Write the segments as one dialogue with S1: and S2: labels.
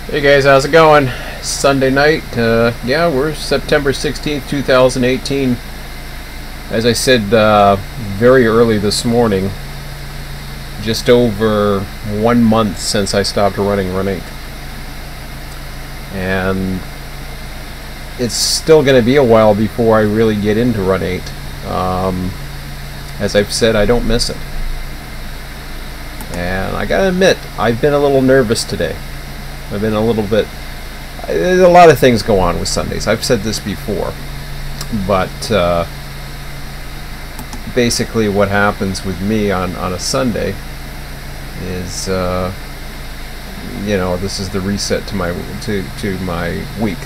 S1: Hey guys, how's it going? Sunday night. Yeah, we're September 16th, 2018. As I said very early this morning, just over 1 month since I stopped running Run8. And it's still going to be a while before I really get into Run8. As I've said, I don't miss it. And I gotta admit, I've been a little nervous today. I've been a little bit... There's a lot of things go on with Sundays. I've said this before. But basically what happens with me on a Sunday is, you know, this is the reset to my week.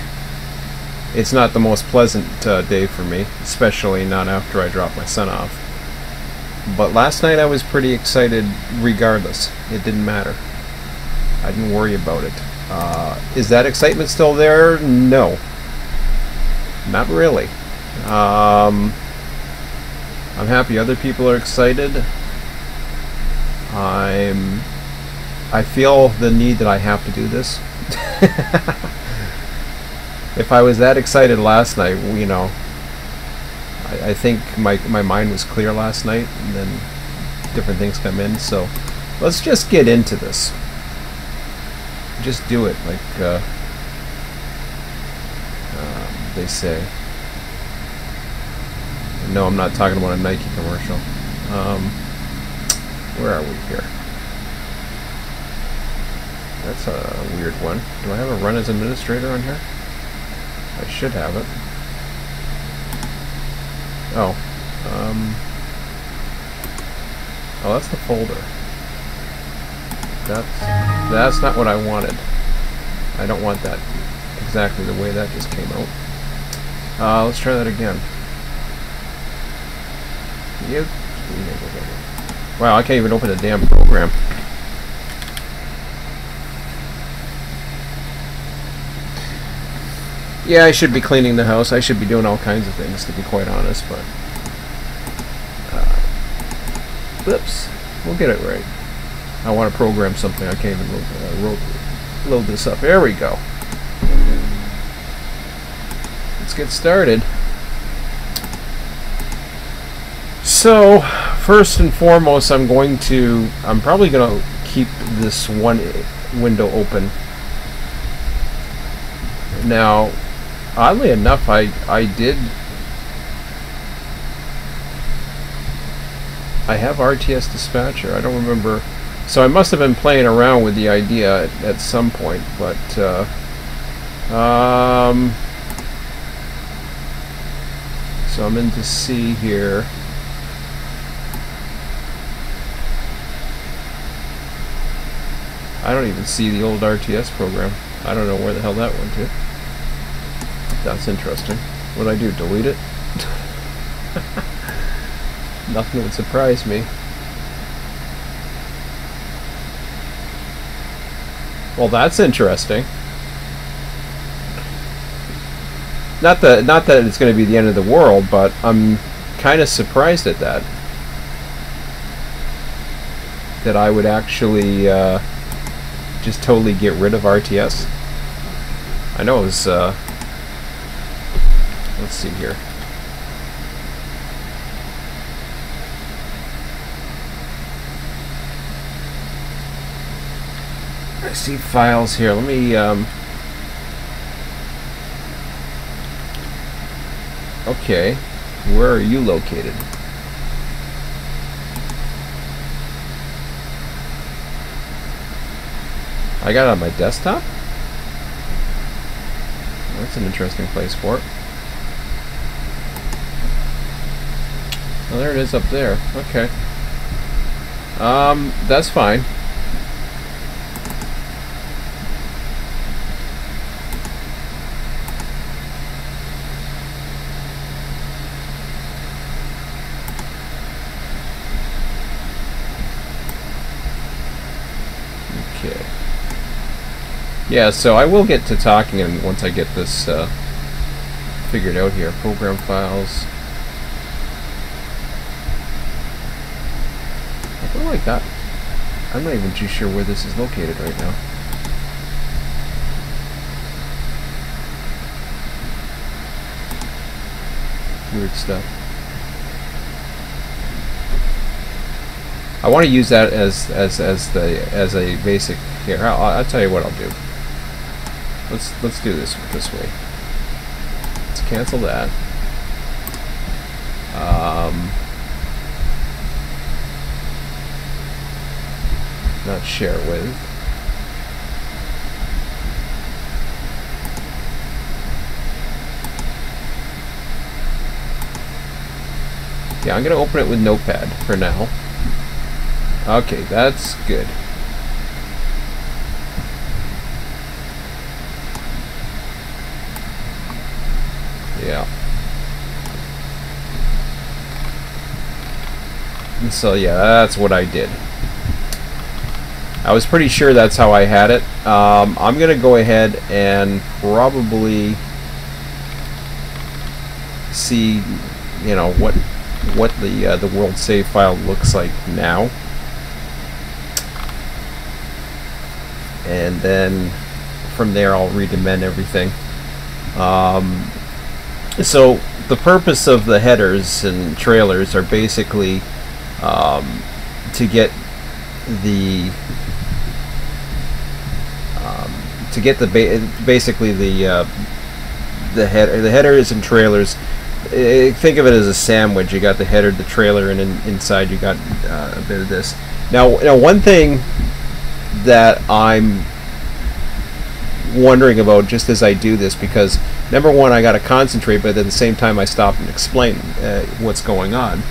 S1: It's not the most pleasant day for me, especially not after I drop my son off. But last night I was pretty excited regardless. It didn't matter. I didn't worry about it. Is that excitement still there? No. Not really. I'm happy other people are excited. I feel the need that I have to do this. If I was that excited last night, you know, I think my mind was clear last night, and then different things come in. So let's just get into this. Just do it, like they say. No, I'm not talking about a Nike commercial. Where are we here? That's a weird one. Do I have a run as administrator on here? I should have it. Oh. Oh, that's the folder. That's not what I wanted. I don't want that exactly the way that just came out. Let's try that again. Yep. Wow, I can't even open a damn program. Yeah, I should be cleaning the house. I should be doing all kinds of things, to be quite honest, but... whoops. We'll get it right. I want to program something. I can't even load this up. There we go. Let's get started. So, first and foremost, I'm probably going to keep this one window open. Now, oddly enough, I have RTS Dispatcher. I don't remember. So I must have been playing around with the idea at some point, but so I'm in to see here. I don't even see the old RTS program. I don't know where the hell that went to. That's interesting. What I do, delete it? Nothing would surprise me. Well, that's interesting. Not that it's going to be the end of the world, but I'm kind of surprised at that. That I would actually just totally get rid of RTS. I know it was... let's see here. I see files here. Let me okay, where are you located? I got it on my desktop? That's an interesting place for it. Oh, there it is up there. Okay. That's fine. Yeah, so I will get to talking and once I get this figured out here. Program files. What do I got? I'm not even too sure where this is located right now. weird stuff. I want to use that as a basic. Here, I'll tell you what I'll do. Let's do this way. Let's cancel that. Not share with. Yeah, I'm gonna open it with Notepad for now. Okay, that's good. Yeah. And so yeah, that's what I did. I was pretty sure that's how I had it. I'm gonna go ahead and probably see, you know, what the world save file looks like now, and then from there I'll rediment everything. So the purpose of the headers and trailers are basically to get the headers and trailers. Think of it as a sandwich. You got the header, the trailer, and inside you got a bit of this. Now, one thing that I'm wondering about just as I do this, because number one, I got to concentrate, but at the same time I stop and explain what's going on.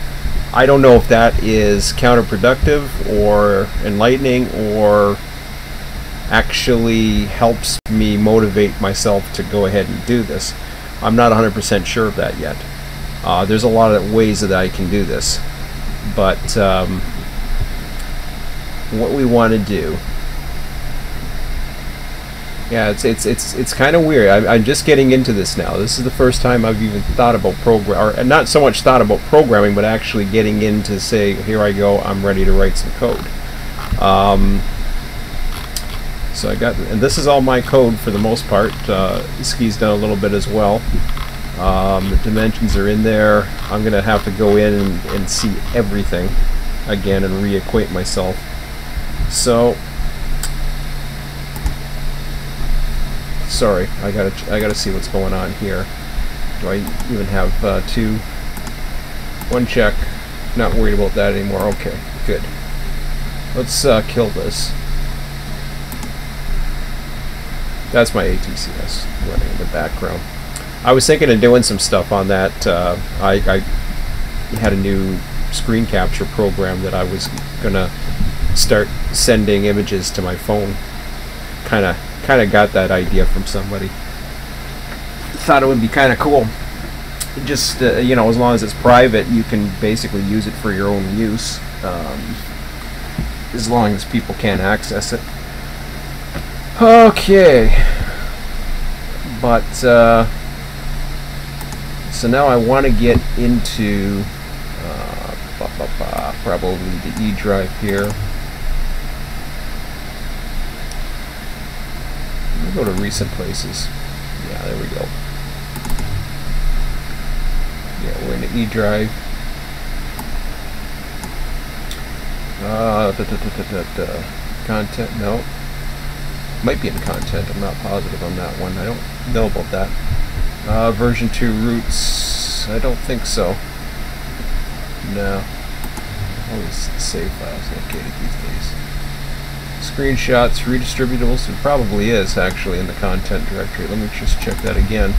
S1: I don't know if that is counterproductive or enlightening or actually helps me motivate myself to go ahead and do this. I'm not 100% sure of that yet. There's a lot of ways that I can do this, but what we want to do, yeah, it's kind of weird. I'm just getting into this now. This is the first time I've even thought about or not so much thought about programming, but actually getting into, say, here I go, I'm ready to write some code. So I got, and this is all my code for the most part. Ski's done a little bit as well. The dimensions are in there. I'm gonna have to go in and see everything again and reacquaint myself. So, sorry, I gotta see what's going on here. Do I even have one check? Not worried about that anymore. Okay, good. Let's kill this. That's my ATCS running in the background. I was thinking of doing some stuff on that. I had a new screen capture program that I was gonna start sending images to my phone. Kind of got that idea from somebody. Thought it would be kind of cool. Just you know, as long as it's private, you can basically use it for your own use, as long as people can't access it. Okay, but so now I want to get into probably the E drive here. Let me go to recent places. Yeah, there we go. Yeah, we're in the E drive. Content, no. Might be in content, I'm not positive on that one. I don't know about that. Version 2 roots, I don't think so. No. Always save files located these days. Screenshots, redistributables, it probably is actually in the content directory. Let me just check that again.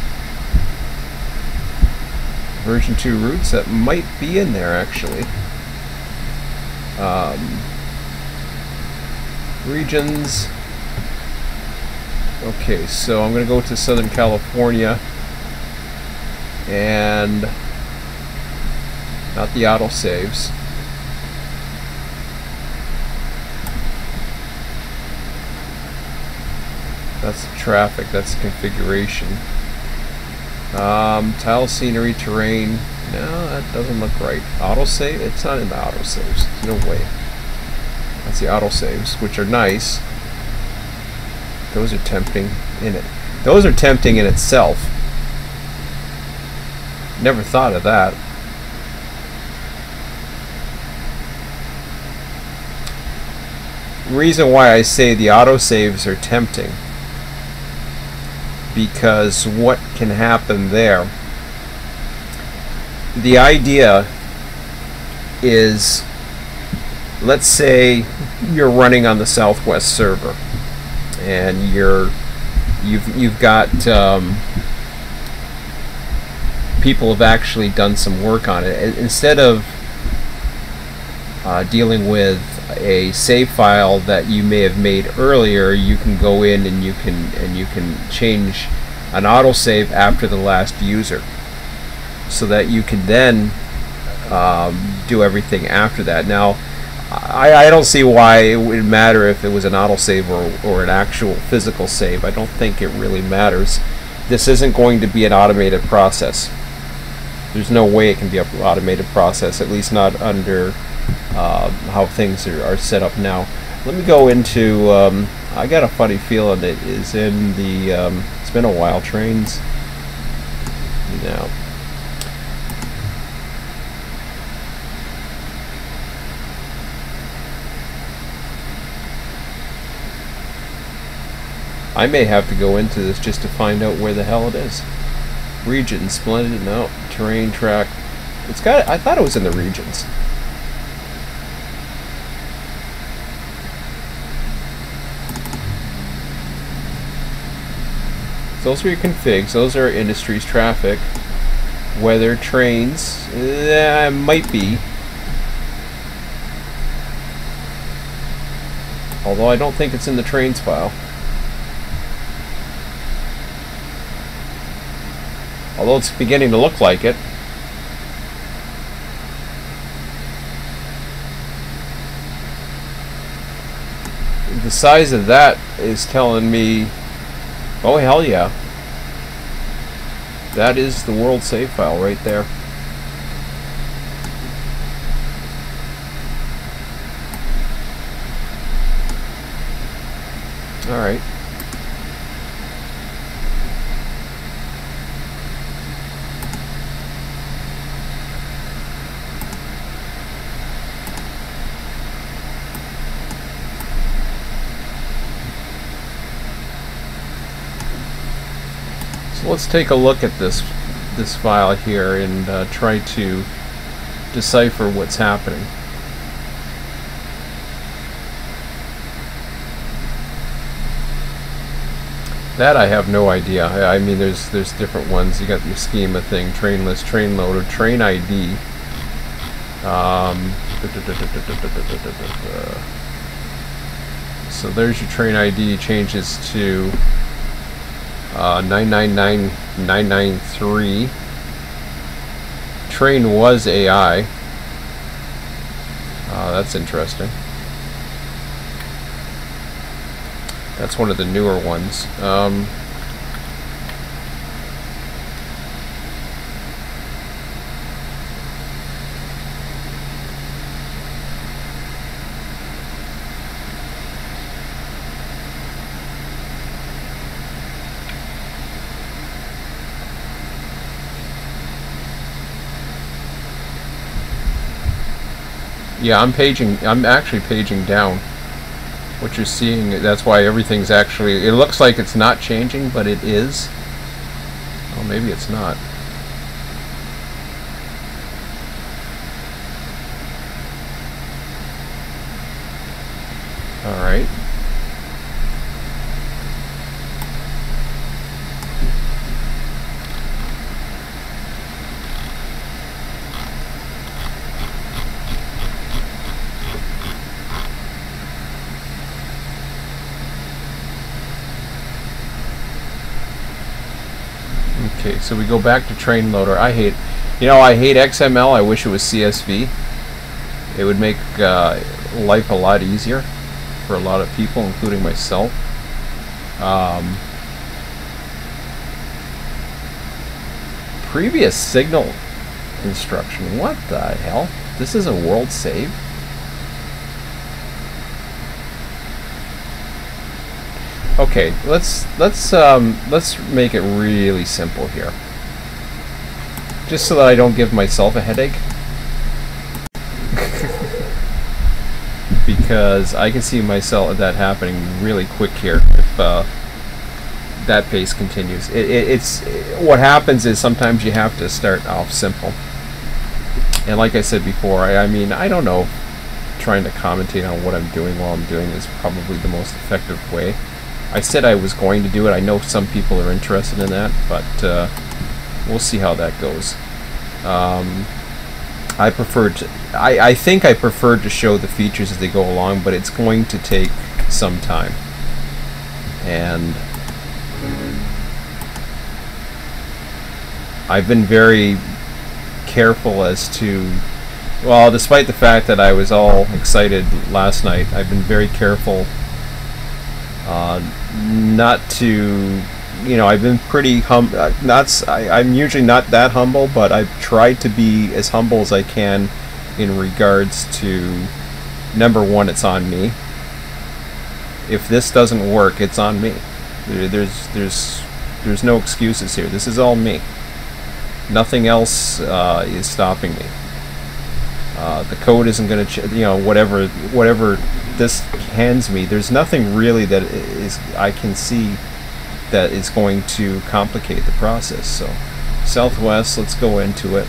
S1: Version 2 roots, that might be in there actually. Regions. Okay, so I'm going to go to Southern California, and not the autosaves. That's the traffic, that's the configuration. Tile scenery, terrain. No, that doesn't look right. Autosave? It's not in the autosaves. There's no way. That's the autosaves, which are nice. Those are tempting in it. Those are tempting in itself. Never thought of that. Reason why I say the autosaves are tempting, because what can happen there, the idea is, let's say you're running on the Southwest server and you've got people have actually done some work on it. Instead of dealing with a save file that you may have made earlier, you can go in and you can change an autosave after the last user, so that you can then do everything after that. Now, I don't see why it would matter if it was an autosave or an actual physical save. I don't think it really matters. This isn't going to be an automated process. There's no way it can be an automated process, at least not under how things are set up now. Let me go into, I got a funny feeling it is in the, it's been a while, trains. Now, I may have to go into this just to find out where the hell it is. Region, splendid, no, terrain track. It's got, I thought it was in the regions. Those are your configs, those are industries, traffic, weather, trains, might be. Although I don't think it's in the trains file. Although it's beginning to look like it. The size of that is telling me, oh hell yeah, that is the world save file right there. Alright. Let's take a look at this file here and try to decipher what's happening. That I have no idea. I mean, there's different ones. You got your schema thing, train list, train loader, train ID. So there's your train ID. Changes to 999993. Train was AI. That's interesting. That's one of the newer ones. Yeah, I'm actually paging down. What you're seeing, that's why everything's actually, it looks like it's not changing, but it is. Oh, maybe it's not. All right. Okay, so we go back to train loader. I hate XML. I wish it was CSV. It would make life a lot easier for a lot of people, including myself. Previous signal instruction. What the hell? This is a world save? Okay, let's make it really simple here. just so that I don't give myself a headache. Because I can see myself that happening really quick here if that pace continues. It's what happens is sometimes you have to start off simple. And like I said before, I mean, I don't know, trying to commentate on what I'm doing while I'm doing is probably the most effective way. I said I was going to do it. I know some people are interested in that, but we'll see how that goes. I think I prefer to show the features as they go along, but it's going to take some time. And I've been very careful as to, well, despite the fact that I was all excited last night, I've been very careful not to, you know, I've been pretty I'm usually not that humble, but I've tried to be as humble as I can in regards to, number one, it's on me. If this doesn't work, it's on me. There's no excuses here. This is all me. Nothing else is stopping me. The code isn't going to, you know, whatever this hands me, there's nothing really that I can see that is going to complicate the process. So, Southwest, let's go into it.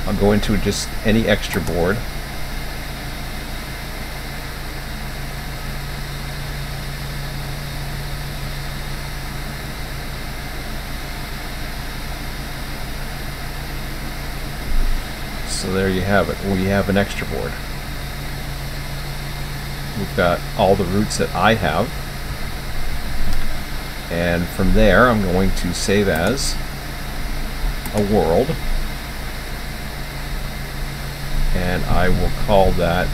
S1: I'll go into just any extra board. So there you have it. We have an extra board. We've got all the routes that I have. And from there, I'm going to save as a world. And I will call that,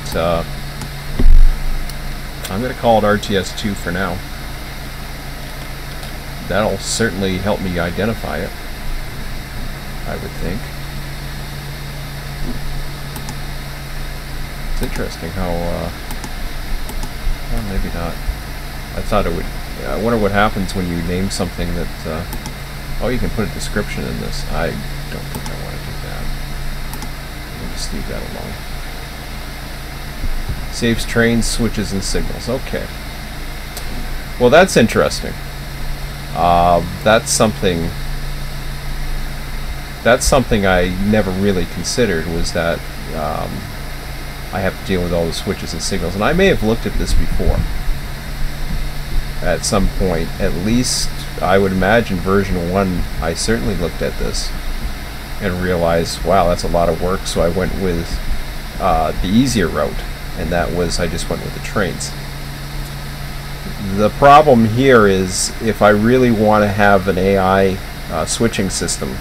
S1: I'm going to call it RTS 2 for now. That'll certainly help me identify it, I would think. It's interesting how, well, maybe not. I thought it would, I wonder what happens when you name something that, oh, you can put a description in this. I don't think I want to do that. We'll just leave that alone. Saves trains, switches, and signals. Okay. Well, that's interesting. That's something I never really considered, was that I have to deal with all the switches and signals. And I may have looked at this before at some point. At least, I would imagine version 1, I certainly looked at this and realized, wow, that's a lot of work. So I went with the easier route, and that was, I just went with the trains. The problem here is, if I really want to have an AI switching system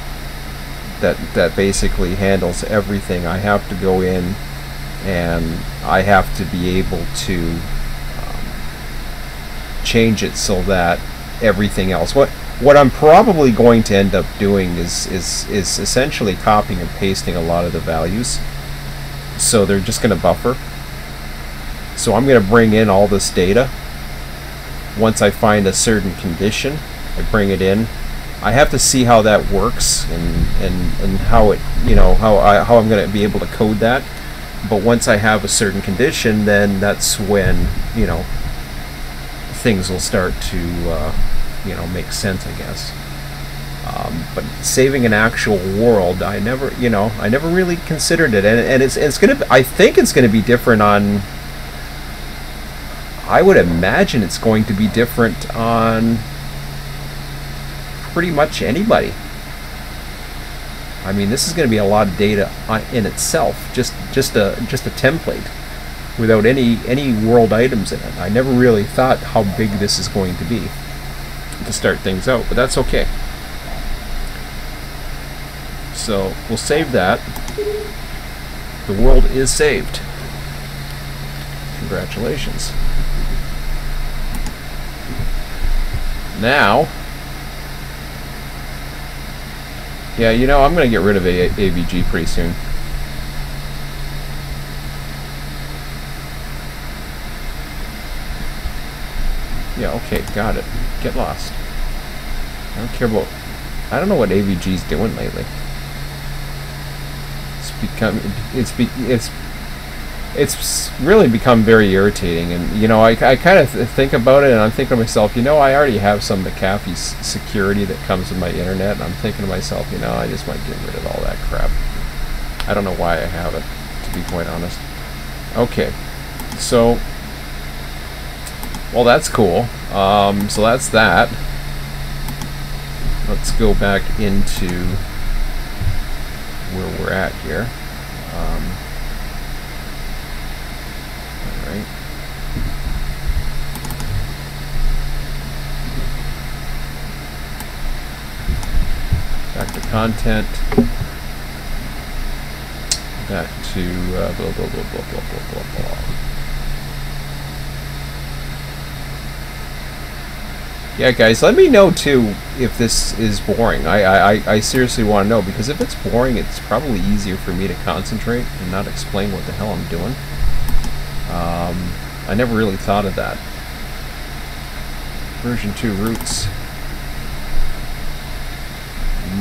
S1: that basically handles everything, I have to go in and I have to be able to change it so that everything else, what I'm probably going to end up doing is essentially copying and pasting a lot of the values, so they're just going to buffer. So I'm going to bring in all this data. Once I find a certain condition, I bring it in. I have to see how that works and how it, you know, how I'm going to be able to code that. But once I have a certain condition, then that's when, you know, things will start to, you know, make sense, I guess. But saving an actual world, I never really considered it, and it's gonna. I think it's gonna be different on. I would imagine it's going to be different on pretty much anybody. I mean, this is going to be a lot of data in itself, just a template without any world items in it. I never really thought how big this is going to be to start things out, but that's okay. So we'll save that. The world is saved. Congratulations. Now, yeah, you know, I'm going to get rid of AVG pretty soon. Yeah, okay, got it. Get lost. don't care about. I don't know what AVG's doing lately. It's really become very irritating, and you know, I kind of think about it, and I'm thinking to myself, you know, I already have some McAfee security that comes with my internet, and I'm thinking to myself, you know, I just might get rid of all that crap. I don't know why I have it, to be quite honest. Okay, so, well, that's cool. So that's that. Let's go back into where we're at here. Alright. Back to content. Back to blah, blah, blah, blah, blah, blah, blah, blah. Yeah, guys, let me know too if this is boring. I seriously want to know, because if it's boring, it's probably easier for me to concentrate and not explain what the hell I'm doing. I never really thought of that. Version 2 roots.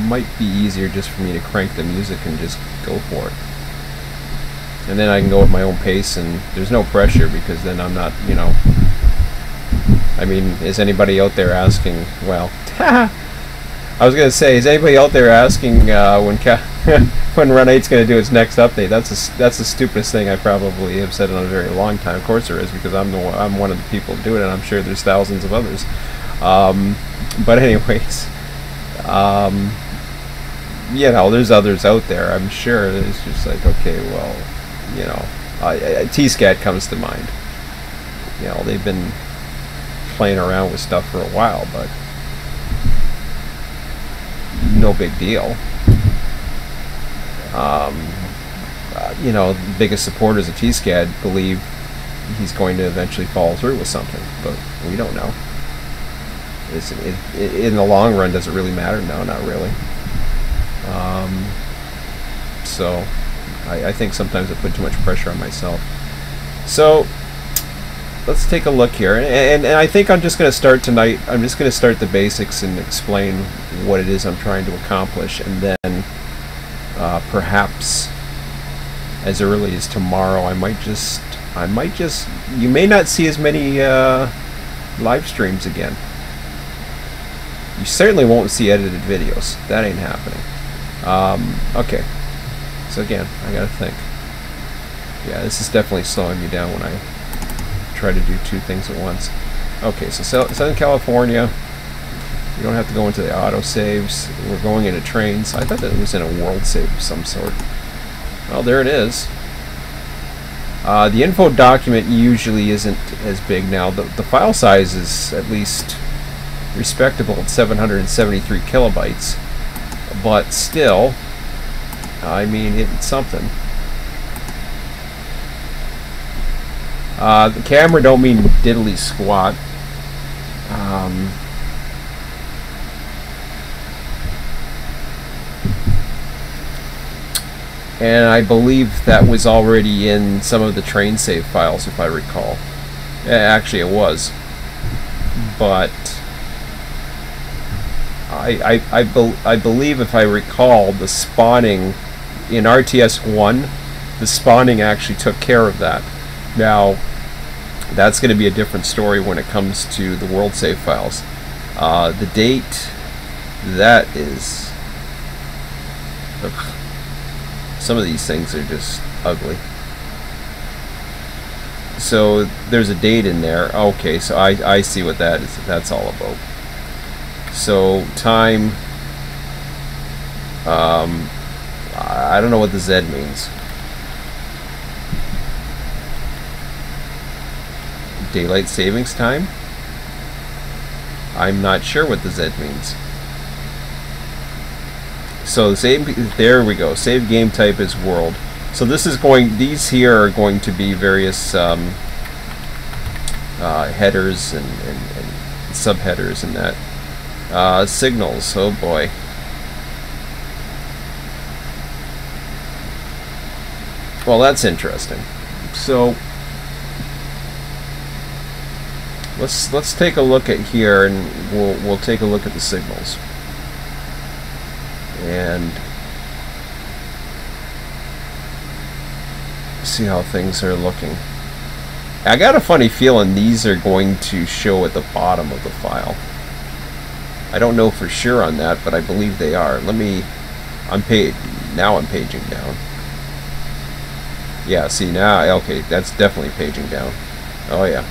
S1: Might be easier just for me to crank the music and just go for it. And then I can go at my own pace, and there's no pressure, because then I'm not, you know... I mean, is anybody out there asking, well, I was going to say, is anybody out there asking when Run8's going to do its next update? That's the stupidest thing I probably have said in a very long time. Of course there is, because I'm one of the people doing it, and I'm sure there's thousands of others. But anyways, you know, there's others out there, I'm sure. It's just like, okay, well, you know, T-Scat comes to mind. You know, they've been playing around with stuff for a while, but no big deal. You know, the biggest supporters of T-Scat believe he's going to eventually follow through with something, but we don't know. In the long run, does it really matter? No, not really. So I think sometimes I put too much pressure on myself. So let's take a look here, and I think I'm just going to start tonight. I'm just going to start the basics and explain what it is I'm trying to accomplish, and then perhaps as early as tomorrow, I might just, you may not see as many live streams again. You certainly won't see edited videos. That ain't happening. Okay, so again, I gotta think. Yeah, this is definitely slowing me down when I try to do two things at once. Okay, so Southern California, you don't have to go into the auto saves. We're going into trains. I thought that was in a world save of some sort. Well, there it is. The info document usually isn't as big now. The file size is at least respectable at 773 kilobytes, but still, I mean, it's something. The camera don't mean diddly squat. And I believe that was already in some of the train save files, if I recall. Actually, it was. But I believe, if I recall, the spawning in RTS 1, the spawning actually took care of that. Now, that's going to be a different story when it comes to the world save files. The date, that is... Ugh. Some of these things are just ugly. So there's a date in there. Okay, so I see what that's all about. So time, I don't know what the Z means. Daylight savings time? I'm not sure what the Z means. So save, there we go. Save game type is world. So this is going, these here are going to be various headers and subheaders and that. Signals, oh boy. Well, that's interesting. So let's take a look at here, and we'll take a look at the signals. and see how things are looking. I got a funny feeling these are going to show at the bottom of the file. I don't know for sure on that, but I believe they are. Now I'm paging down. Yeah, see now, okay, that's definitely paging down. Oh yeah.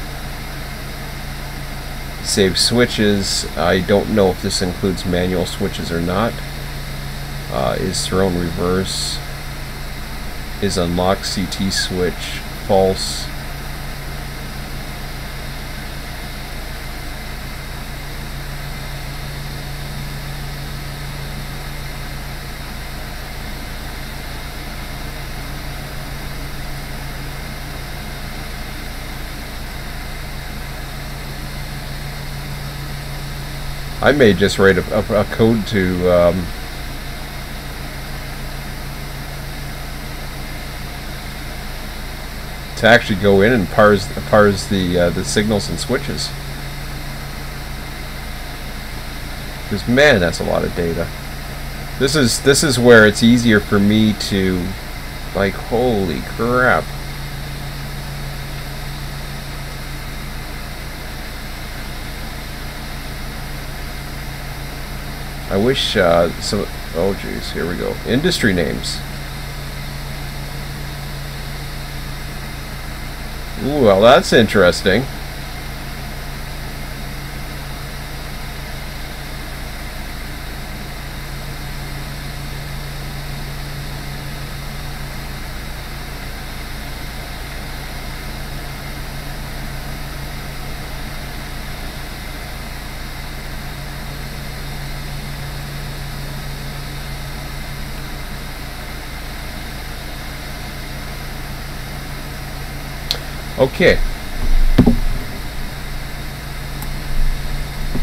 S1: Save switches. I don't know if this includes manual switches or not. Is thrown reverse. Is unlock CT switch. False. I may just write a code to actually go in and parse the signals and switches. Because man, that's a lot of data. This is where it's easier for me to, like, holy crap. I wish some. Oh geez, here we go. Industry names. Ooh, well, that's interesting. Okay.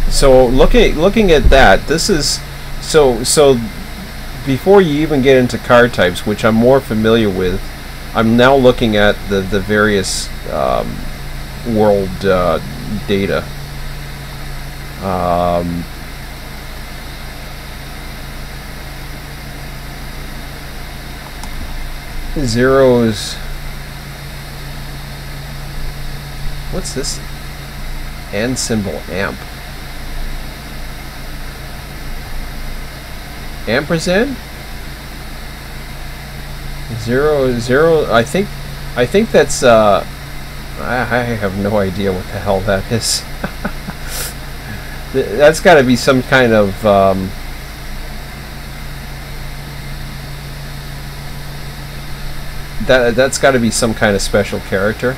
S1: So looking at that, this is so before you even get into car types, which I'm more familiar with, I'm now looking at the various world data. Zeros. What's this? And symbol amp. Ampersand? Zero. I think that's I have no idea what the hell that is. That's got to be some kind of that's got to be some kind of special character.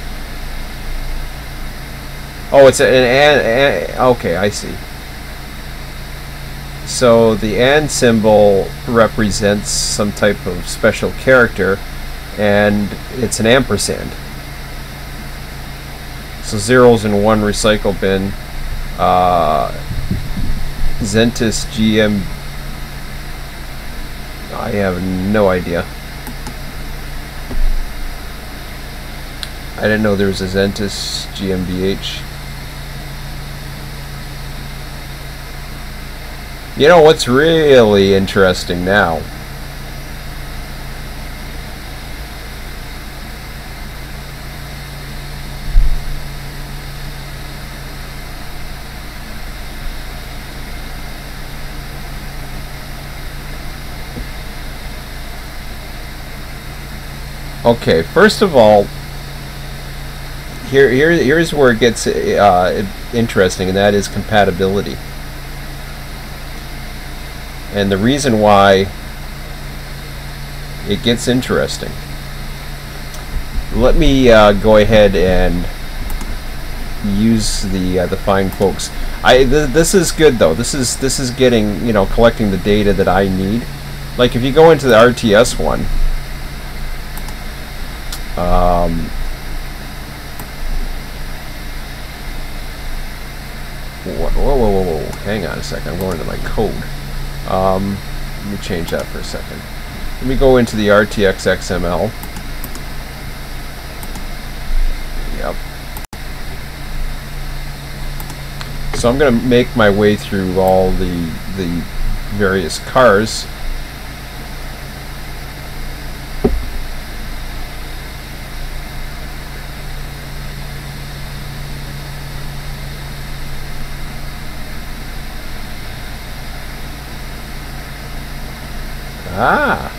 S1: Oh, it's an okay, I see. So the and symbol represents some type of special character, and it's an ampersand. So zeros in one recycle bin. Zentis GM. I have no idea. I didn't know there was a Zentis GmbH. You know what's really interesting now? Okay, first of all, here's where it gets interesting, and that is compatibility. And the reason why it gets interesting. Let me go ahead and use the fine folks. This is good though. This is getting, you know, collecting the data that I need. Like if you go into the RTS one, whoa, hang on a second. I'm going to my code. Let me change that for a second. Let me go into the RTX XML. Yep. So I'm going to make my way through all the various cars, Ah.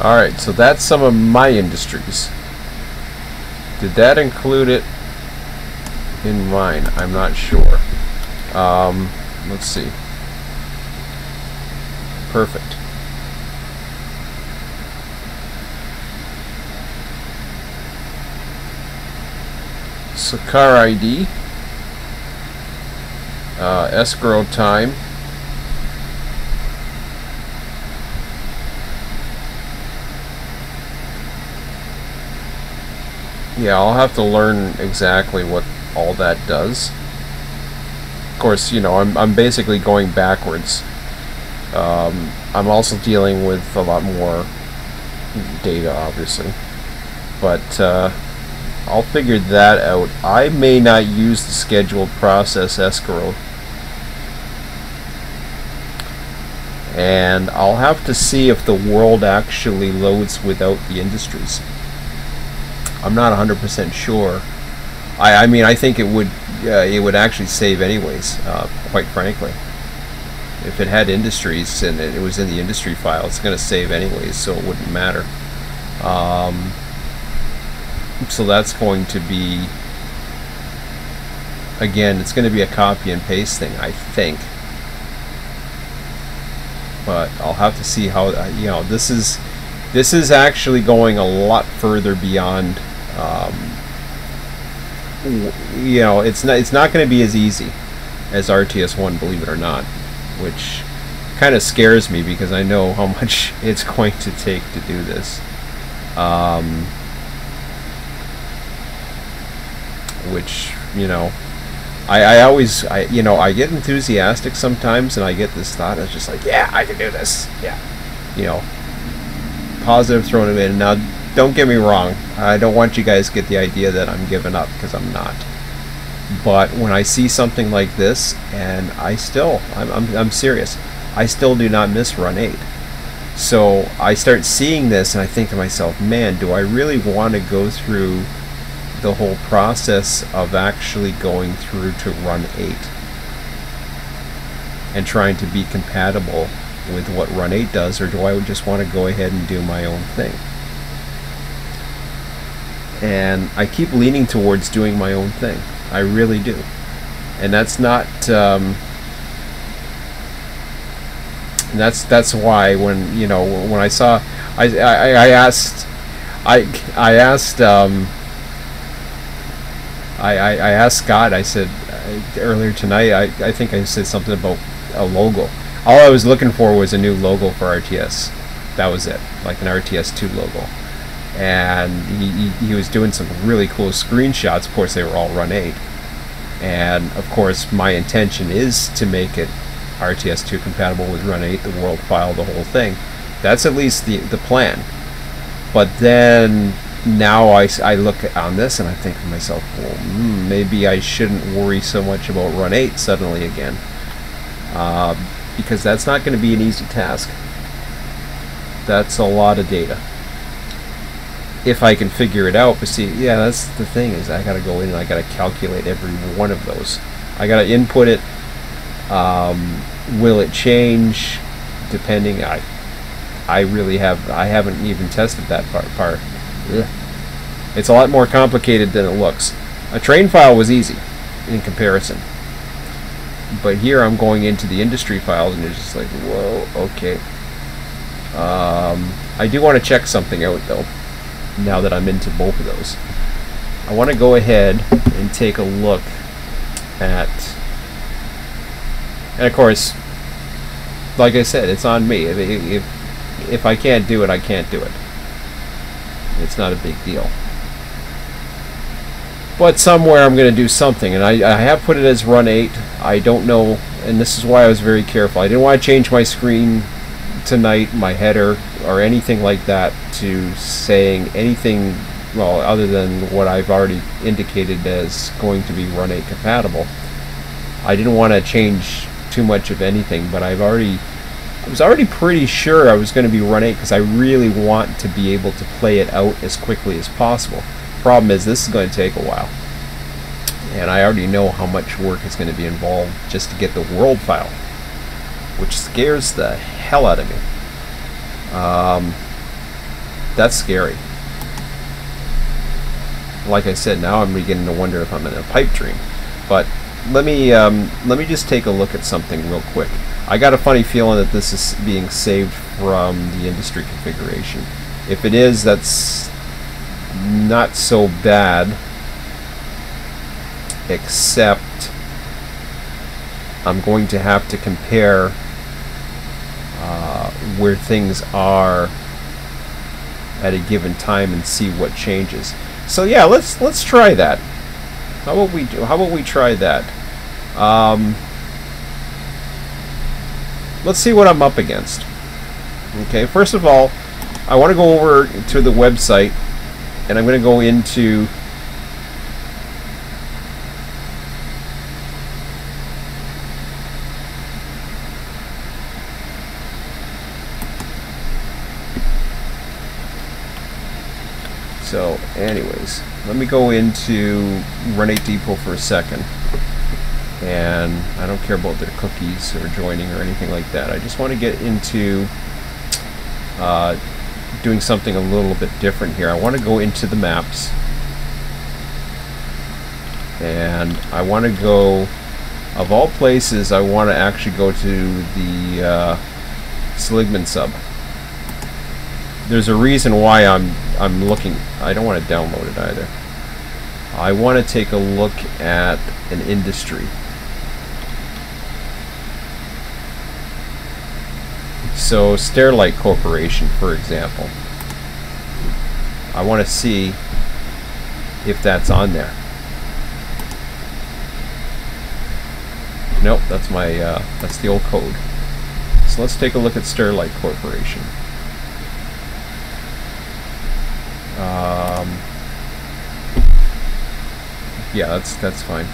S1: Alright, so that's some of my industries. Did that include it in mine? I'm not sure. Let's see. Perfect. So car ID, escrow time, yeah, I'll have to learn exactly what all that does. Of course, you know, I'm basically going backwards. I'm also dealing with a lot more data, obviously, but I'll figure that out. I may not use the scheduled process escrow, and I'll have to see if the world actually loads without the industries. I'm not 100% sure. I mean, I think it would actually save anyways, quite frankly. If it had industries and it was in the industry file, it's going to save anyways, so it wouldn't matter. So that's going to be, again, it's going to be a copy and paste thing, I think. But I'll have to see how, you know, this is actually going a lot further beyond. You know, it's not going to be as easy as RTS 1, believe it or not, which kind of scares me because I know how much it's going to take to do this. Which, you know, I always you know, I get enthusiastic sometimes, and I get this thought, it's just like, yeah, I can do this, yeah, you know, positive throwing them in. Now, don't get me wrong, I don't want you guys to get the idea that I'm giving up, because I'm not. But when I see something like this, and I'm serious, I still do not miss Run8. So I start seeing this, and I think to myself, man, do I really want to go through the whole process of actually going through to Run8 and trying to be compatible with what Run8 does, or do I just want to go ahead and do my own thing? And I keep leaning towards doing my own thing. I really do. And that's not that's why when, you know, when I saw, I asked Scott, I said earlier tonight, I think I said something about a logo. All I was looking for was a new logo for RTS. That was it, like an RTS 2 logo. And he was doing some really cool screenshots. Of course, they were all Run8. And of course, my intention is to make it RTS 2 compatible with Run8, the world file, the whole thing. That's at least the plan. But then now I look on this and I think to myself, well, maybe I shouldn't worry so much about Run8 suddenly again, because that's not going to be an easy task. That's a lot of data, if I can figure it out. But see, yeah, that's the thing, is I got to go in and I got to calculate every one of those. I got to input it. Will it change depending? I haven't even tested that part. Ugh. It's a lot more complicated than it looks. A train file was easy in comparison, but here I'm going into the industry files and it's just like, whoa, okay. I do want to check something out though, now that I'm into both of those. I want to go ahead and take a look at, and of course, like I said, it's on me. If I can't do it, I can't do it. It's not a big deal. But somewhere I'm going to do something, and I have put it as Run8. I don't know, and this is why I was very careful. I didn't want to change my screen tonight, my header, or anything like that, to saying anything, well, other than what I've already indicated as going to be Run8 compatible. I didn't want to change too much of anything, but I've already I was already pretty sure I was going to be Run 8 because I really want to be able to play it out as quickly as possible. Problem is, this is going to take a while. And I already know how much work is going to be involved just to get the world file, which scares the hell out of me. That's scary. Like I said, now I'm beginning to wonder if I'm in a pipe dream. But let me just take a look at something real quick. I got a funny feeling that this is being saved from the industry configuration. If it is, that's not so bad, except I'm going to have to compare where things are at a given time and see what changes. So yeah, let's try that. How about we try that? Let's see what I'm up against. Okay, first of all, I want to go over to the website, and I'm going to go into so anyways, let me go into Run8 Depot for a second. And I don't care about their cookies or joining or anything like that. I just want to get into doing something a little bit different here. I want to go into the maps, and I want to go, of all places, I want to actually go to the Seligman sub. There's a reason why I'm looking. I don't want to download it either. I want to take a look at an industry. So Sterlite Corporation, for example, I want to see if that's on there. Nope, that's my that's the old code. So let's take a look at Sterlite Corporation. Yeah, that's fine.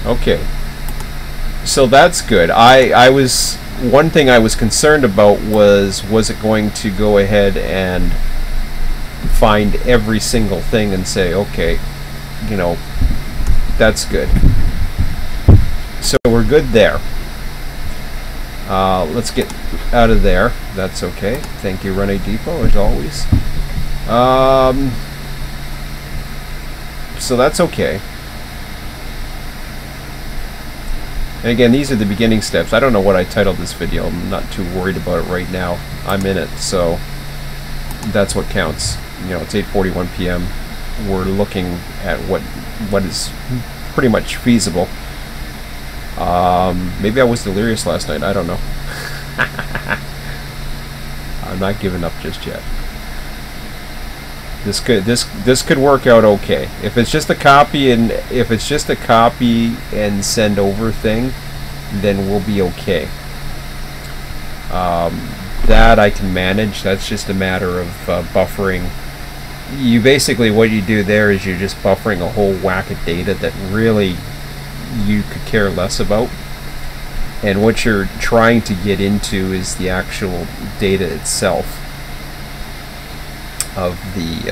S1: Okay, so that's good. I was, one thing I was concerned about was it going to go ahead and find every single thing and say, okay, you know, that's good. So we're good there. Let's get out of there. That's okay. Thank you, Run8 Depot, as always. So that's okay. And again, these are the beginning steps. I don't know what I titled this video. I'm not too worried about it right now. I'm in it, so that's what counts. You know, it's 8:41 p.m. We're looking at what is pretty much feasible. Maybe I was delirious last night. I don't know. I'm not giving up just yet. This could work out okay. If it's just a copy and send over thing, then we'll be okay. That I can manage. That's just a matter of buffering. You basically, what you do there is you're just buffering a whole whack of data that really you could care less about. And what you're trying to get into is the actual data itself of the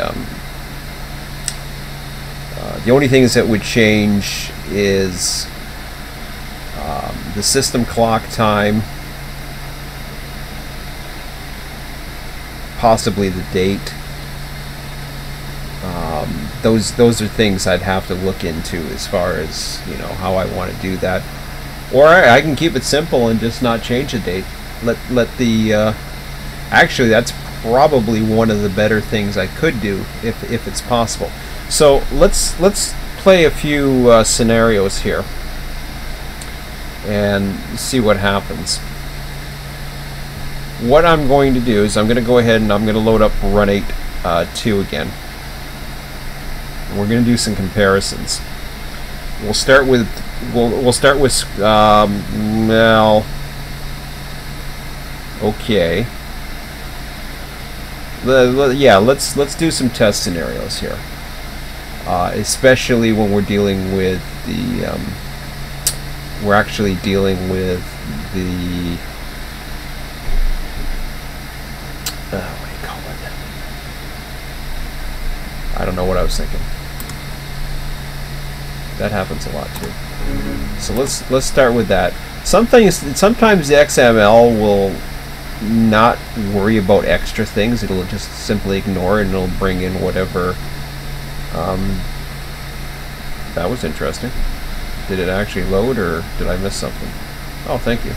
S1: only things that would change is the system clock time, possibly the date. Those are things I'd have to look into as far as, you know, how I want to do that. Or I can keep it simple and just not change the date. Let the actually, that's probably one of the better things I could do if it's possible. So let's play a few scenarios here and see what happens. What I'm going to do is I'm going to go ahead and I'm going to load up Run8 2 again. We're going to do some comparisons. We'll start with well, Okay. Yeah, let's do some test scenarios here, especially when we're dealing with the we're actually dealing with the what do you call it? I don't know what I was thinking. That happens a lot too. So let's start with that. Sometimes the XML will not worry about extra things. It'll just simply ignore it and it'll bring in whatever. That was interesting. Did it actually load, or did I miss something? Oh, thank you.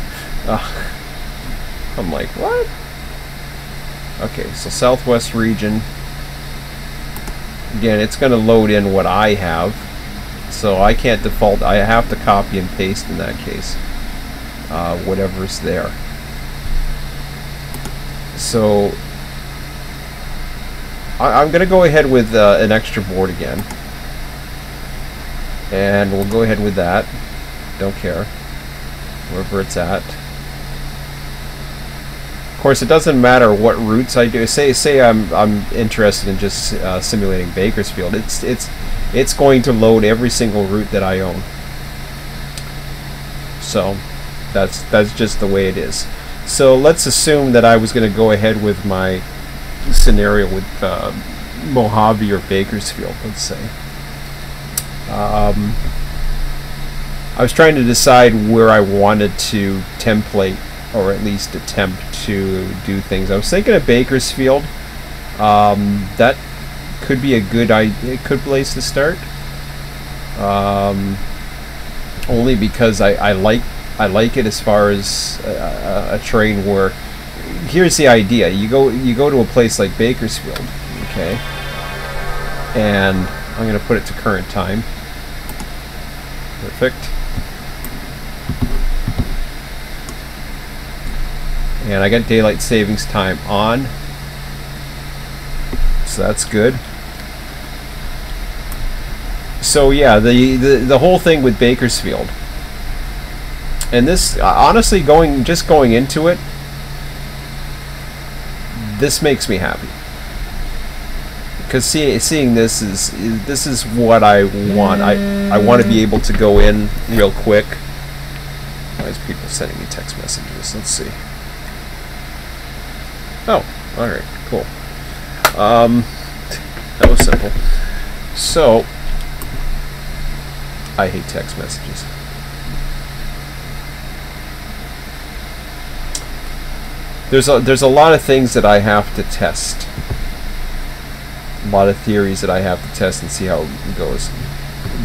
S1: I'm like, what? Okay, so Southwest region. Again, it's going to load in what I have, so I can't default. I have to copy and paste in that case, whatever's there. So I'm going to go ahead with an extra board again. And we'll go ahead with that. Don't care. Wherever it's at. Of course, it doesn't matter what routes I do. Say I'm interested in just simulating Bakersfield. It's going to load every single route that I own. So that's just the way it is. So let's assume that I was going to go ahead with my scenario with Mojave or Bakersfield, let's say. I was trying to decide where I wanted to template, or at least attempt to do things. I was thinking of Bakersfield. That could be a good place to start. Only because I like it as far as a train where. Here's the idea: you go to a place like Bakersfield, okay, and I'm going to put it to current time. Perfect. And I got daylight savings time on, so that's good. So yeah, the whole thing with Bakersfield, and this honestly just going into it, this makes me happy. Because seeing this is what I want. I want to be able to go in real quick. Why is people sending me text messages? Let's see. Oh, all right, cool. That was simple. So I hate text messages. There's a lot of things that I have to test. A lot of theories that I have to test and see how it goes.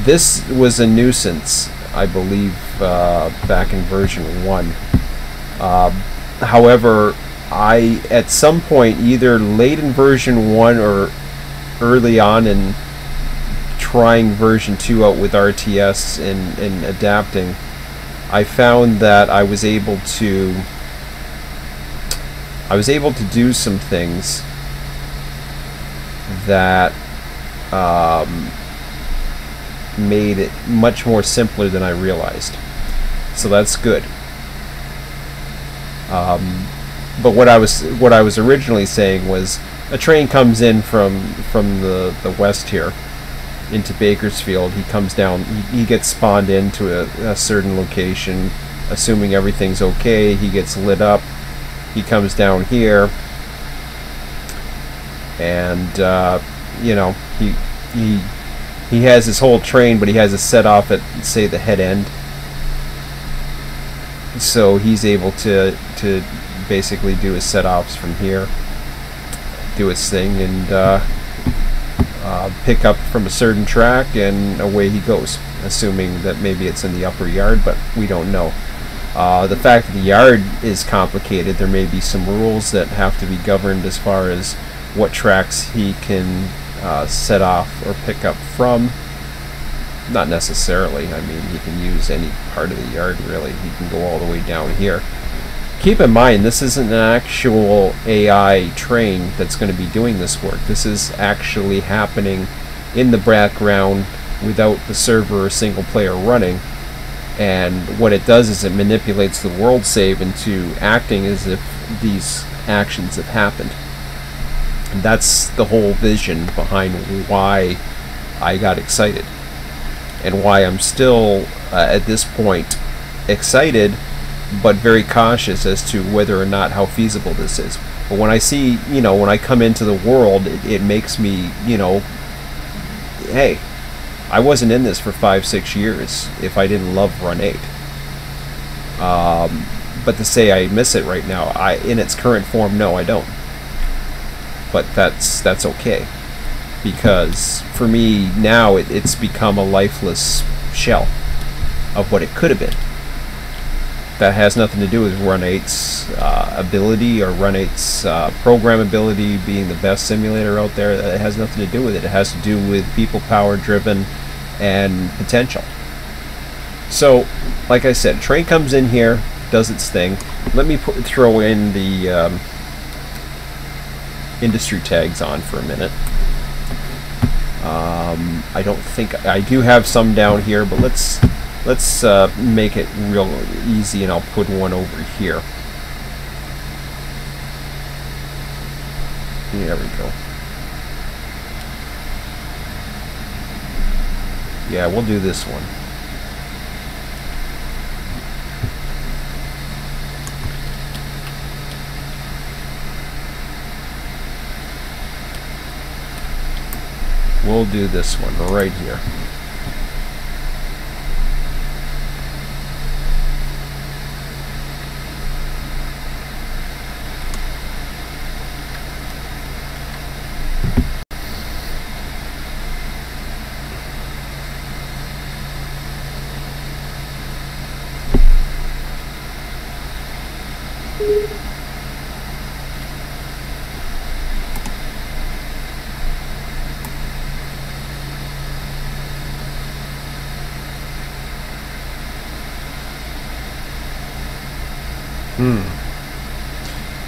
S1: This was a nuisance, I believe, back in version 1. However, I, at some point, either late in version 1 or early on in trying version 2 out with RTS and adapting, I found that I was able to do some things that made it much more simpler than I realized. So that's good. But what I was originally saying was, a train comes in from the west here into Bakersfield. He comes down. He gets spawned into a certain location, assuming everything's okay. He gets lit up. He comes down here, and you know, he has his whole train, but he has it set off at, say, the head end. So he's able to basically do his set-offs from here, do his thing, and pick up from a certain track, and away he goes, assuming that maybe it's in the upper yard, but we don't know. The fact that the yard is complicated, there may be some rules that have to be governed as far as what tracks he can set off or pick up from. Not necessarily. I mean, he can use any part of the yard, really. He can go all the way down here. Keep in mind, this isn't an actual AI train that's going to be doing this work. This is actually happening in the background without the server or single player running. And what it does is it manipulates the world save into acting as if these actions have happened. And that's the whole vision behind why I got excited, and why I'm still at this point excited, but very cautious as to whether or not how feasible this is. But when I see, you know, when I come into the world, it makes me, you know, hey, I wasn't in this for 5-6 years if I didn't love Run8. But to say I miss it right now, in its current form, no, I don't. But that's okay, because for me now it's become a lifeless shell of what it could have been. That has nothing to do with Run8's ability, or Run8's programmability being the best simulator out there. It has nothing to do with it. It has to do with people power driven and potential. So, like I said, train comes in here, does its thing. Let me throw in the industry tags on for a minute. I don't think I do have some down here, but let's make it real easy, and I'll put one over here. There we go. Yeah, we'll do this one. We'll do this one right here.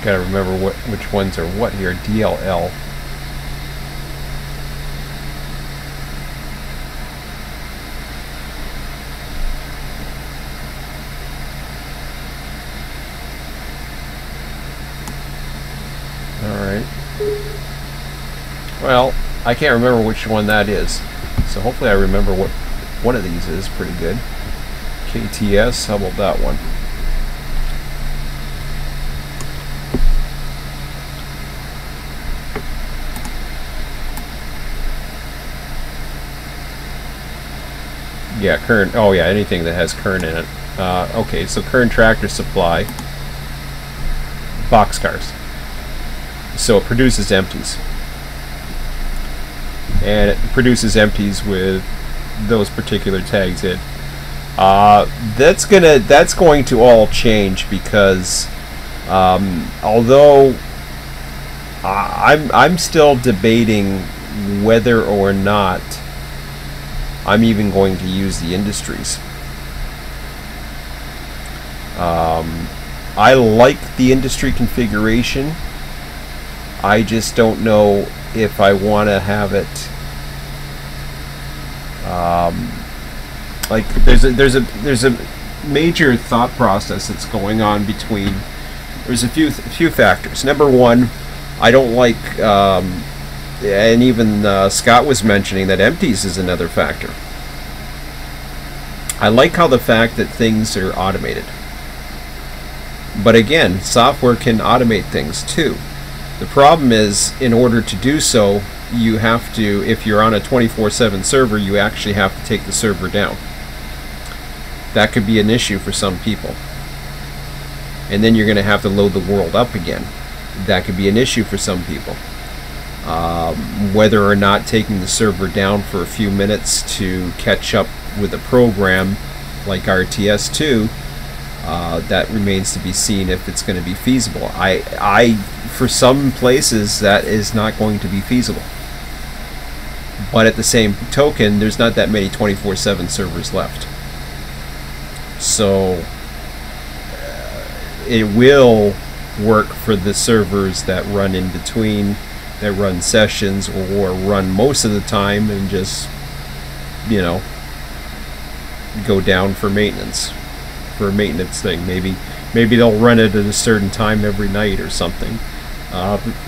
S1: Gotta remember which ones are what here. DLL. Alright. Well, I can't remember which one that is. So hopefully I remember what one of these is pretty good. KTS, how about that one? Yeah, current. Oh yeah, anything that has current in it. Okay, so current tractor supply. Boxcars. So it produces empties, and it produces empties with those particular tags in. That's going to all change, because although I'm still debating whether or not I'm even going to use the industries. I like the industry configuration. I just don't know if I want to have it. Like there's a major thought process that's going on between. There's a few factors. Number one, I don't like. And even Scott was mentioning that empties is another factor. I like how the fact that things are automated. But again, software can automate things too. The problem is, in order to do so, you have to, if you're on a 24/7 server, you actually have to take the server down. That could be an issue for some people. And then you're going to have to load the world up again. That could be an issue for some people. Whether or not taking the server down for a few minutes to catch up with a program like RTS 2, that remains to be seen if it's going to be feasible. For some places that is not going to be feasible. But at the same token, there's not that many 24/7 servers left. So it will work for the servers that run in between, that run sessions, or run most of the time and just, you know, go down for maintenance, for a maintenance thing. Maybe they'll run it at a certain time every night or something.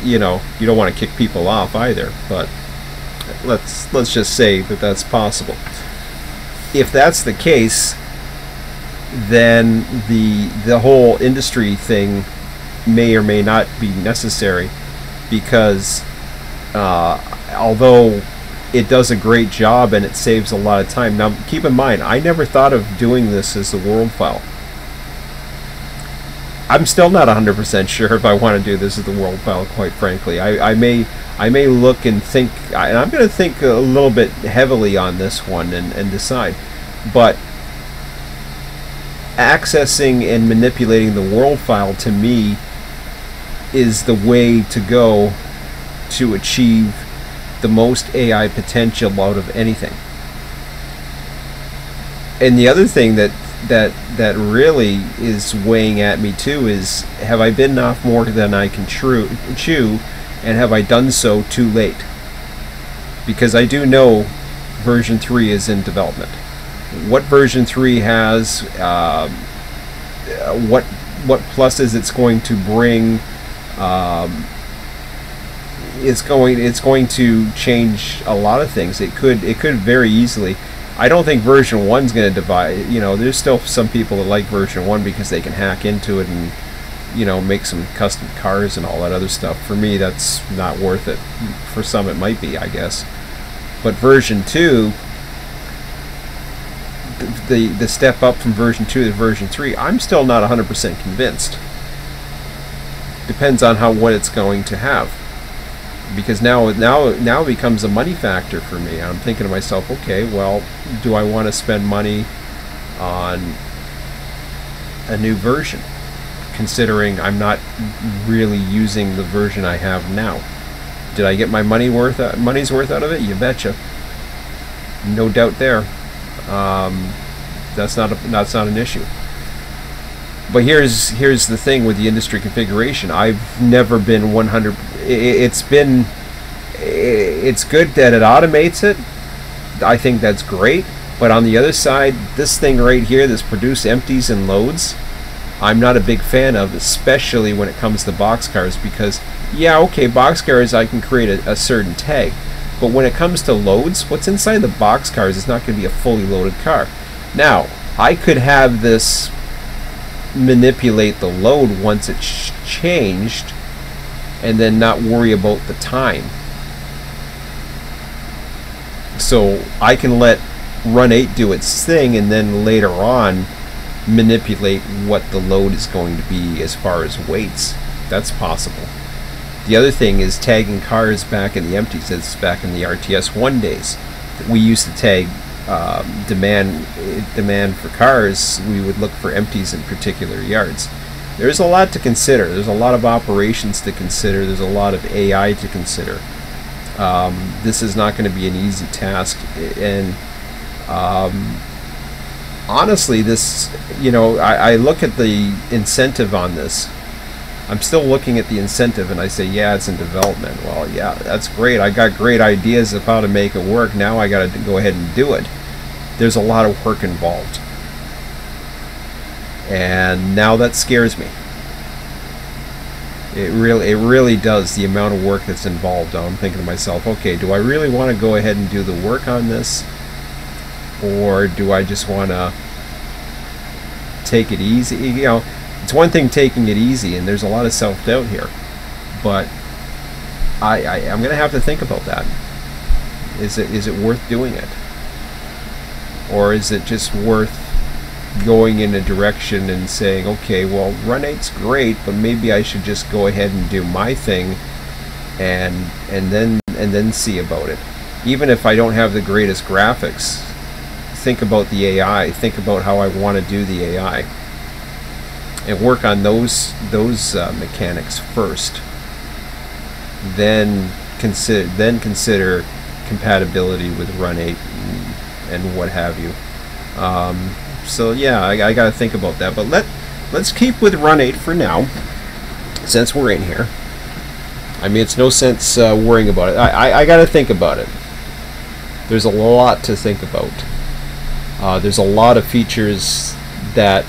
S1: You know, you don't want to kick people off either, but let's just say that that's possible. If that's the case, then the whole industry thing may or may not be necessary, because although it does a great job and it saves a lot of time. Now keep in mind, I never thought of doing this as the world file. I'm still not 100% sure if I want to do this as the world file, quite frankly. I may look and think, and I'm going to think a little bit heavily on this one and decide. But accessing and manipulating the world file, to me, is the way to go to achieve the most AI potential out of anything. And the other thing that really is weighing at me too is, have I bitten off more than I can chew, and have I done so too late? Because I do know version 3 is in development. What version 3 has, what pluses it's going to bring, it's going to change a lot of things. It could very easily. I don't think version 1's going to divide. You know, there's still some people that like version 1 because they can hack into it and, you know, make some custom cars and all that other stuff. For me, that's not worth it. For some, it might be, I guess. But version 2, the step up from version 2 to version 3, I'm still not 100% convinced. Depends on what it's going to have. Because now it becomes a money factor for me. I'm thinking to myself, okay, well, do I want to spend money on a new version, considering I'm not really using the version I have now? Did I get my money's worth out of it? You betcha. No doubt there. That's not an issue. But here's the thing with the industry configuration. I've never been 100. It's good that it automates it. I think that's great. But on the other side, this thing right here, this produce empties and loads, I'm not a big fan of, especially when it comes to boxcars. Because yeah, okay, boxcars, I can create a certain tag, but when it comes to loads, what's inside the boxcars is not going to be a fully loaded car. Now, I could have this manipulate the load once it's changed, and then not worry about the time. So I can let Run8 do its thing, and then later on manipulate what the load is going to be as far as weights. That's possible. The other thing is tagging cars back in the empties. It's back in the RTS 1 days. We used to tag demand for cars. We would look for empties in particular yards. There's a lot to consider. There's a lot of operations to consider. There's a lot of AI to consider. This is not going to be an easy task, and honestly, this, you know, I look at the incentive on this. I'm still looking at the incentive, and I say, yeah, it's in development. Well, yeah, that's great. I got great ideas of how to make it work. Now I got to go ahead and do it. There's a lot of work involved, and now that scares me. It really does, the amount of work that's involved. I'm thinking to myself, okay, do I really want to go ahead and do the work on this, or do I just want to take it easy? You know, it's one thing taking it easy, and there's a lot of self-doubt here, but I'm going to have to think about that. Is it worth doing it? Or is it just worth going in a direction and saying, okay, well, Run8's great, but maybe I should just go ahead and do my thing and then see about it. Even if I don't have the greatest graphics, think about the AI, think about how I want to do the AI, and work on those mechanics first. Then consider compatibility with Run8 and what have you. So yeah, I got to think about that. But let's keep with Run8 for now, since we're in here. I mean, it's no sense worrying about it. I got to think about it. There's a lot to think about. There's a lot of features that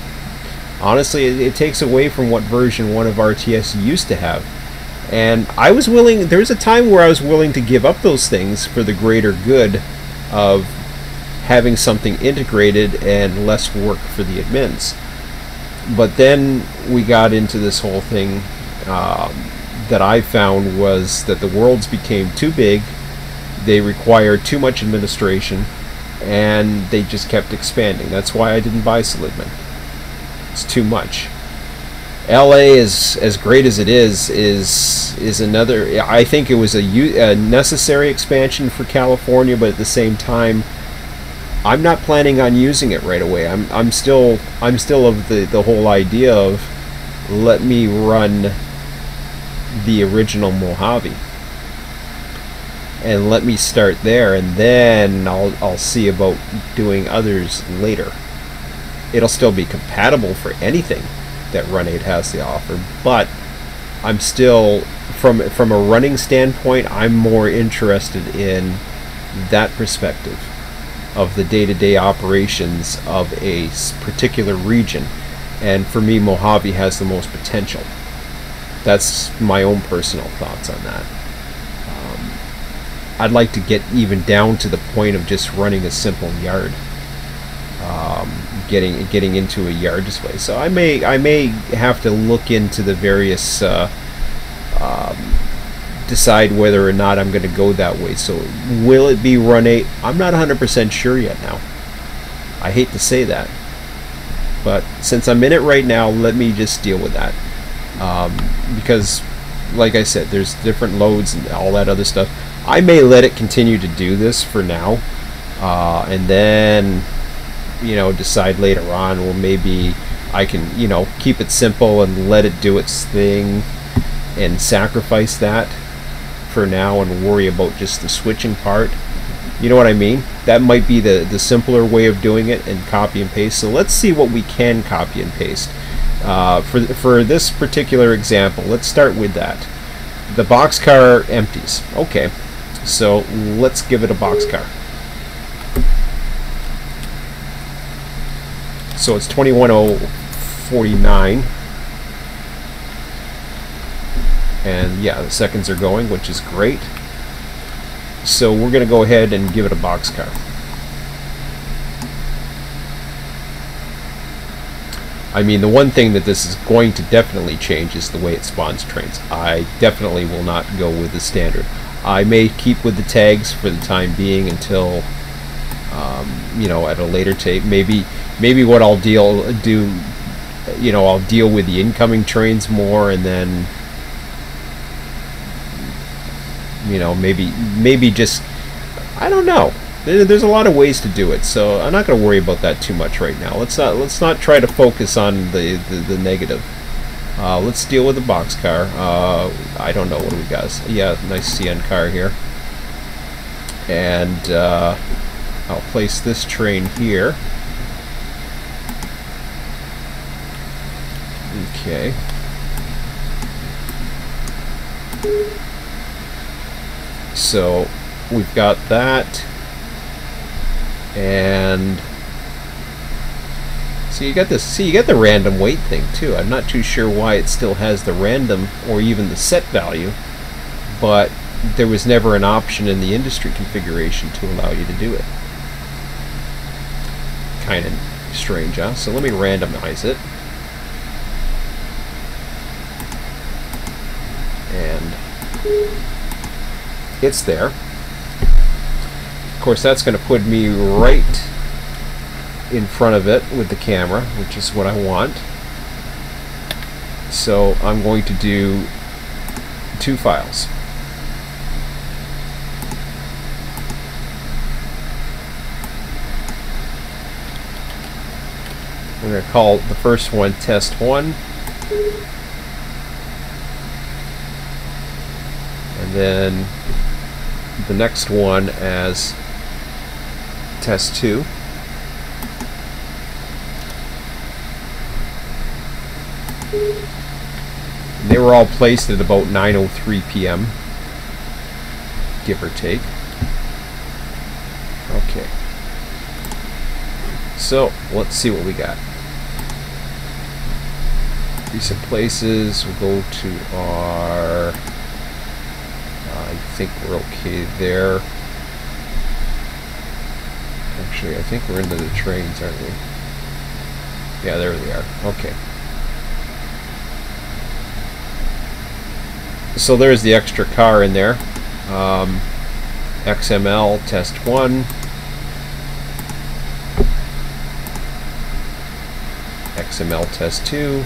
S1: honestly it takes away from what version 1 of RTS used to have. And I was willing, there was a time where I was willing to give up those things for the greater good of having something integrated and less work for the admins. But then we got into this whole thing that I found was that the worlds became too big, they required too much administration, and they just kept expanding. That's why I didn't buy Seligman. It's too much. LA is as great as it is another. I think it was a necessary expansion for California, but at the same time, I'm not planning on using it right away. I'm still of the whole idea of let me run the original Mojave and let me start there, and then I'll see about doing others later. It'll still be compatible for anything that Run8 has to offer, but I'm still, from a running standpoint, I'm more interested in that perspective of the day-to-day operations of a particular region, and for me Mojave has the most potential. That's my own personal thoughts on that. I'd like to get even down to the point of just running a simple yard, getting into a yard display. So I may have to look into the various decide whether or not I'm going to go that way. So will it be Run8? I'm not 100% sure yet now. I hate to say that, but since I'm in it right now, let me just deal with that, because like I said, there's different loads and all that other stuff. I may let it continue to do this for now, and then, you know, decide later on, well, maybe I can, you know, keep it simple and let it do its thing and sacrifice that for now and worry about just the switching part. You know what I mean? That might be the simpler way of doing it, and copy and paste. So let's see what we can copy and paste. For this particular example, let's start with that. The boxcar empties. Okay, so let's give it a boxcar. So it's 21:049, and yeah, the seconds are going, which is great. So we're going to go ahead and give it a boxcar. I mean, the one thing that this is going to definitely change is the way it spawns trains. I definitely will not go with the standard. I may keep with the tags for the time being until, you know, at a later tape. Maybe what I'll do, you know, I'll deal with the incoming trains more, and then, you know, maybe just, I don't know. There's a lot of ways to do it, so I'm not going to worry about that too much right now. Let's not try to focus on the negative. Let's deal with the boxcar. I don't know, what do we got? Yeah, nice CN car here. And I'll place this train here. Okay. So we've got that. And so you got this. See, you got the random weight thing too. I'm not too sure why it still has the random or even the set value, but there was never an option in the industry configuration to allow you to do it. Kind of strange, huh? So let me randomize it, and it's there. Of course, that's going to put me right in front of it with the camera, which is what I want. So I'm going to do 2 files. We're going to call the first one test 1. And then the next one as test 2. And they were all placed at about 9:03 p.m. give or take. Okay. So let's see what we got. Recent places. We'll go to our. I think we're okay there. Actually, I think we're into the trains, aren't we? Yeah, there they are. Okay. So there's the extra car in there. XML test 1. XML test 2.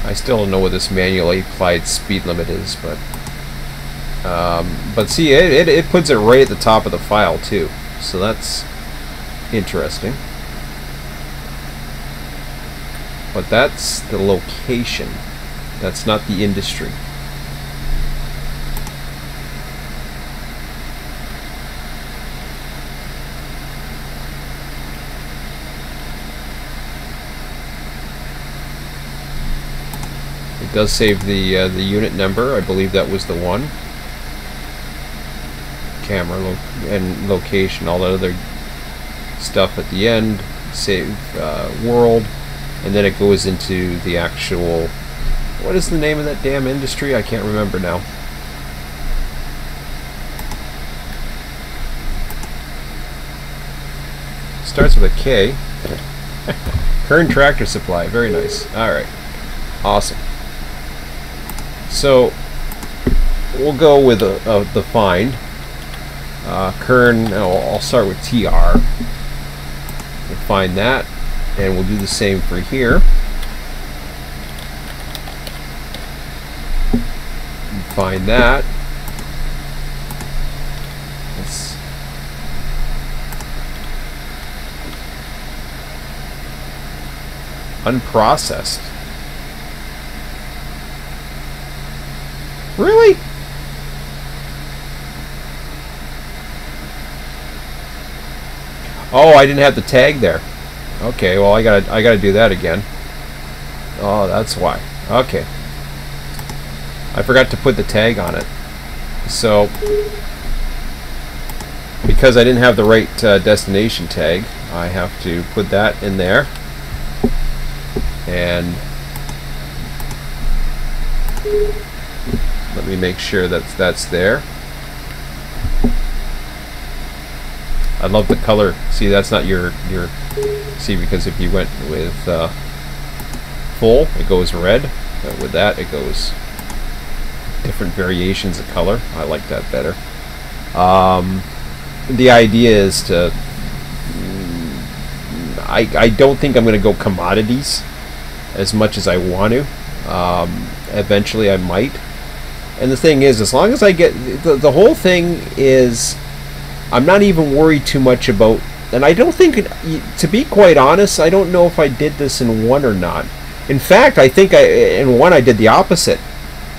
S1: I still don't know what this manually applied speed limit is, but see, it puts it right at the top of the file too, so that's interesting. But that's the location. That's not the industry. It does save the unit number. I believe that was the one. Camera and location, all that other stuff at the end. Save world, and then it goes into the actual. What is the name of that damn industry? I can't remember now. Starts with a K. Kern Tractor Supply. Very nice. All right. Awesome. So we'll go with the find. Kern, I'll start with TR. We'll find that, and we'll do the same for here. Find that. Let's unprocessed. Really? Oh, I didn't have the tag there. Okay, well I gotta do that again. Oh, that's why. Okay. I forgot to put the tag on it. So, because I didn't have the right destination tag, I have to put that in there. And let me make sure that that's there. I love the color. See, that's not your see, because if you went with full, it goes red. But with that, it goes different variations of color. I like that better. The idea is to. I don't think I'm going to go commodities as much as I want to. Eventually, I might. And the thing is, as long as I get the whole thing is. I'm not even worried too much about, and I don't think, to be quite honest, I don't know if I did this in one or not. In fact, I think in one I did the opposite.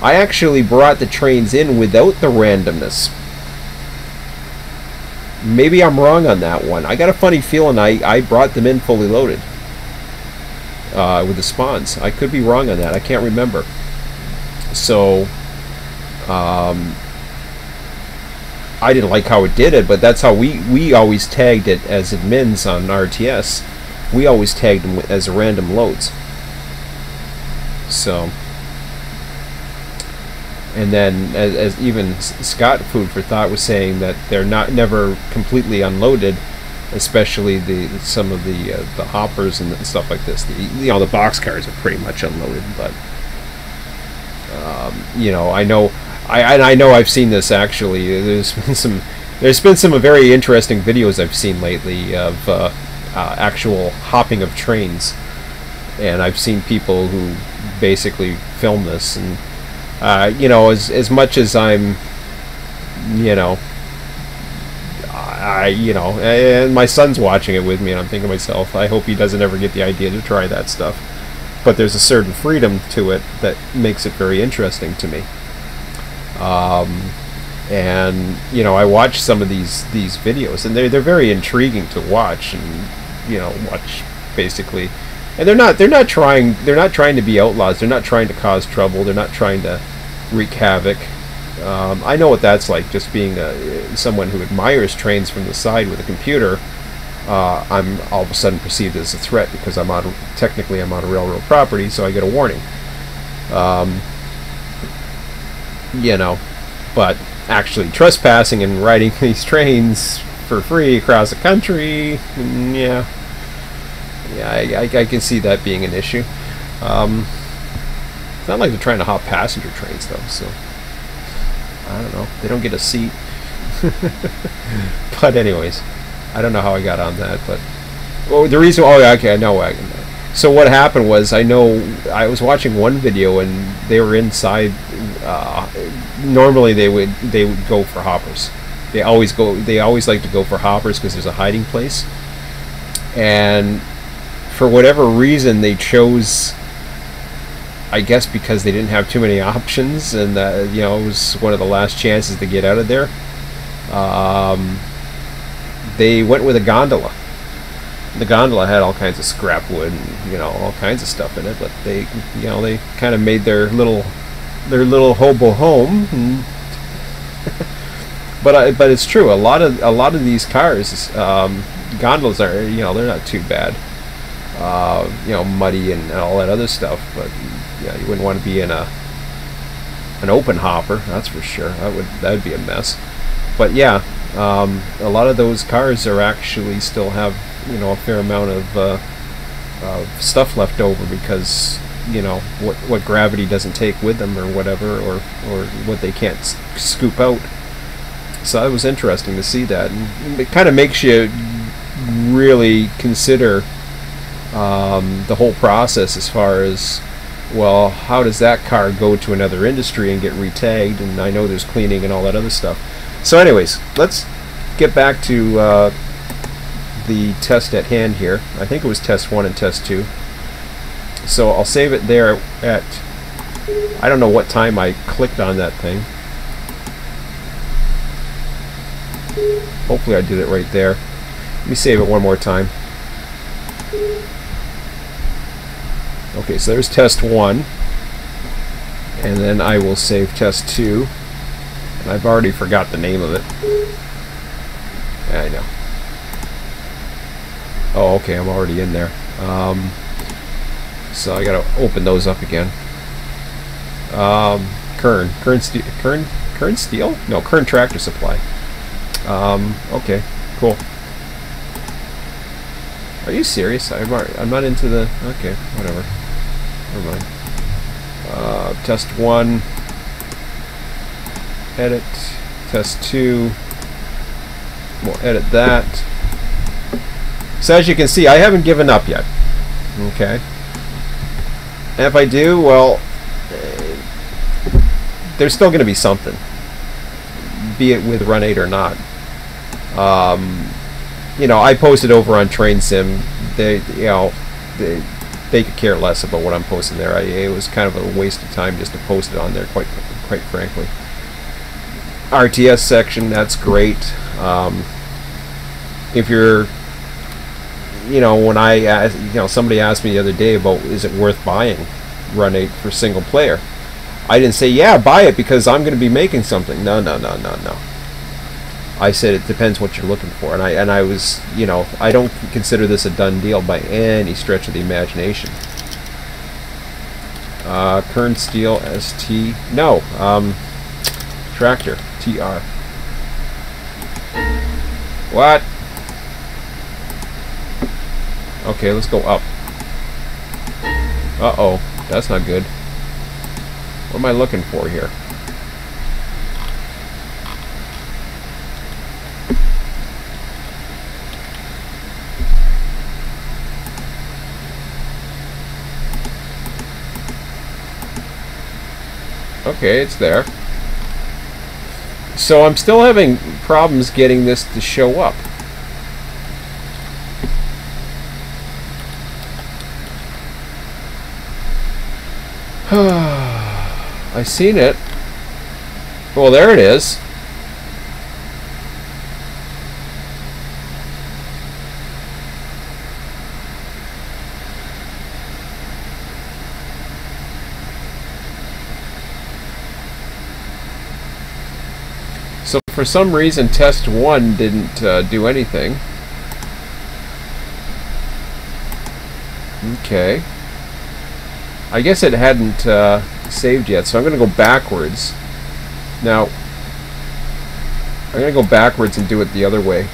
S1: I actually brought the trains in without the randomness. Maybe I'm wrong on that one. I got a funny feeling I brought them in fully loaded with the spawns. I could be wrong on that. I can't remember. So, I didn't like how it did it, but that's how we always tagged it as admins on RTS. We always tagged them as random loads. So, and then as even Scott Food for Thought was saying that they're never completely unloaded, especially some of the hoppers and stuff like this. The boxcars are pretty much unloaded, but I know. I know I've seen this actually. There's been some very interesting videos I've seen lately of actual hopping of trains, and I've seen people who basically film this. And as much as I'm, and my son's watching it with me, and I'm thinking to myself, I hope he doesn't ever get the idea to try that stuff. But there's a certain freedom to it that makes it very interesting to me. And I watch some of these videos, and they're very intriguing to watch, and watch basically. And they're not trying to be outlaws. They're not trying to cause trouble. They're not trying to wreak havoc. I know what that's like, just being someone who admires trains from the side with a computer. I'm all of a sudden perceived as a threat because technically I'm on railroad property, so I get a warning. You know, but actually trespassing and riding these trains for free across the country, yeah, I can see that being an issue. It's not like they're trying to hop passenger trains though, so I don't know. They don't get a seat. But anyways, I don't know how I got on that, but the reason. Oh, yeah, okay, I know. So what happened was, I was watching one video and they were inside. Normally they would go for hoppers. They always like to go for hoppers because there's a hiding place. And for whatever reason, they chose. I guess because they didn't have too many options, and you know, it was one of the last chances to get out of there. They went with a gondola. The gondola had all kinds of scrap wood and, you know, all kinds of stuff in it, but they kind of made their little hobo home. But it's true. A lot of these cars, gondolas are, you know, they're not too bad. You know, muddy and all that other stuff, but yeah, you wouldn't want to be in an open hopper, that's for sure. That'd be a mess. But yeah, a lot of those cars are actually still have, you know, a fair amount of stuff left over because, you know, what gravity doesn't take with them or whatever, or what they can't scoop out. So it was interesting to see that, and it kind of makes you really consider the whole process as far as, well, how does that car go to another industry and get re-tagged? And I know there's cleaning and all that other stuff. So anyways, let's get back to the test at hand here. I think it was test 1 and test 2. So I'll save it there at, I don't know what time I clicked on that thing. Hopefully I did it right there. Let me save it one more time. Okay, so there's test 1, and then I will save test 2, and I've already forgot the name of it. Yeah, I know. Oh, okay, I'm already in there. So I gotta open those up again. Kern Steel? No, Kern Tractor Supply. Okay, cool. Are you serious? I'm not into the... Okay, whatever. Never mind. Test 1. Edit. Test 2. We'll edit that. So as you can see, I haven't given up yet. Okay. And if I do, well, there's still going to be something. Be it with Run8 or not. You know, I posted over on Train Sim. They could care less about what I'm posting there. It was kind of a waste of time just to post it on there, quite frankly. RTS section, that's great. If you're, you know, when somebody asked me the other day about, is it worth buying Run8 for single player? I didn't say, yeah, buy it because I'm going to be making something. No. I said it depends what you're looking for, and I was, you know, I don't consider this a done deal by any stretch of the imagination. Kern Steel ST, no, Tractor TR. What? Okay, let's go up. Uh-oh, that's not good. What am I looking for here? Okay, it's there. So I'm still having problems getting this to show up. I seen it. Well, there it is. for some reason test 1 didn't do anything. Okay. I guess it hadn't saved yet, so I'm going to go backwards. Now, I'm going to go backwards and do it the other way.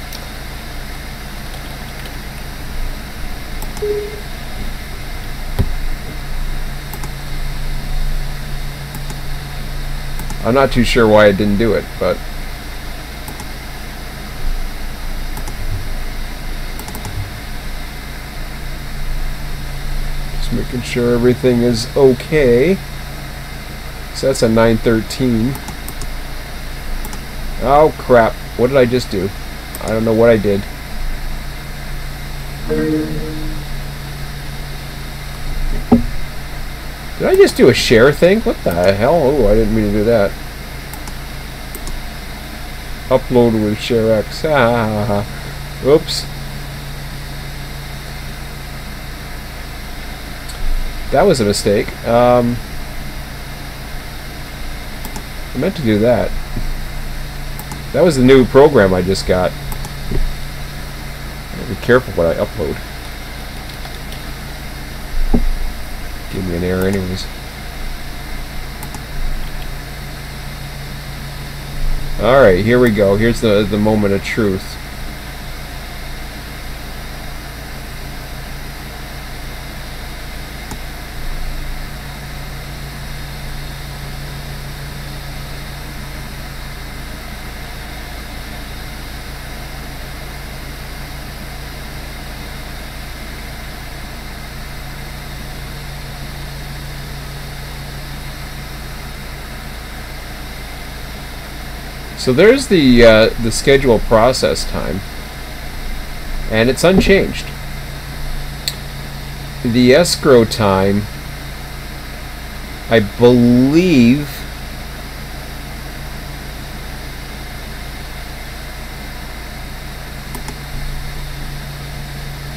S1: I'm not too sure why I didn't do it, but just making sure everything is okay. So that's a 913. Oh crap, what did I just do? I don't know what I did. Did I just do a share thing? What the hell? Oh, I didn't mean to do that. Upload with ShareX. Oops. That was a mistake. I meant to do that. That was the new program I just got. Be careful what I upload. Give me an error anyways. Alright, here we go. Here's the moment of truth. So there's the schedule process time, and it's unchanged. The escrow time, I believe,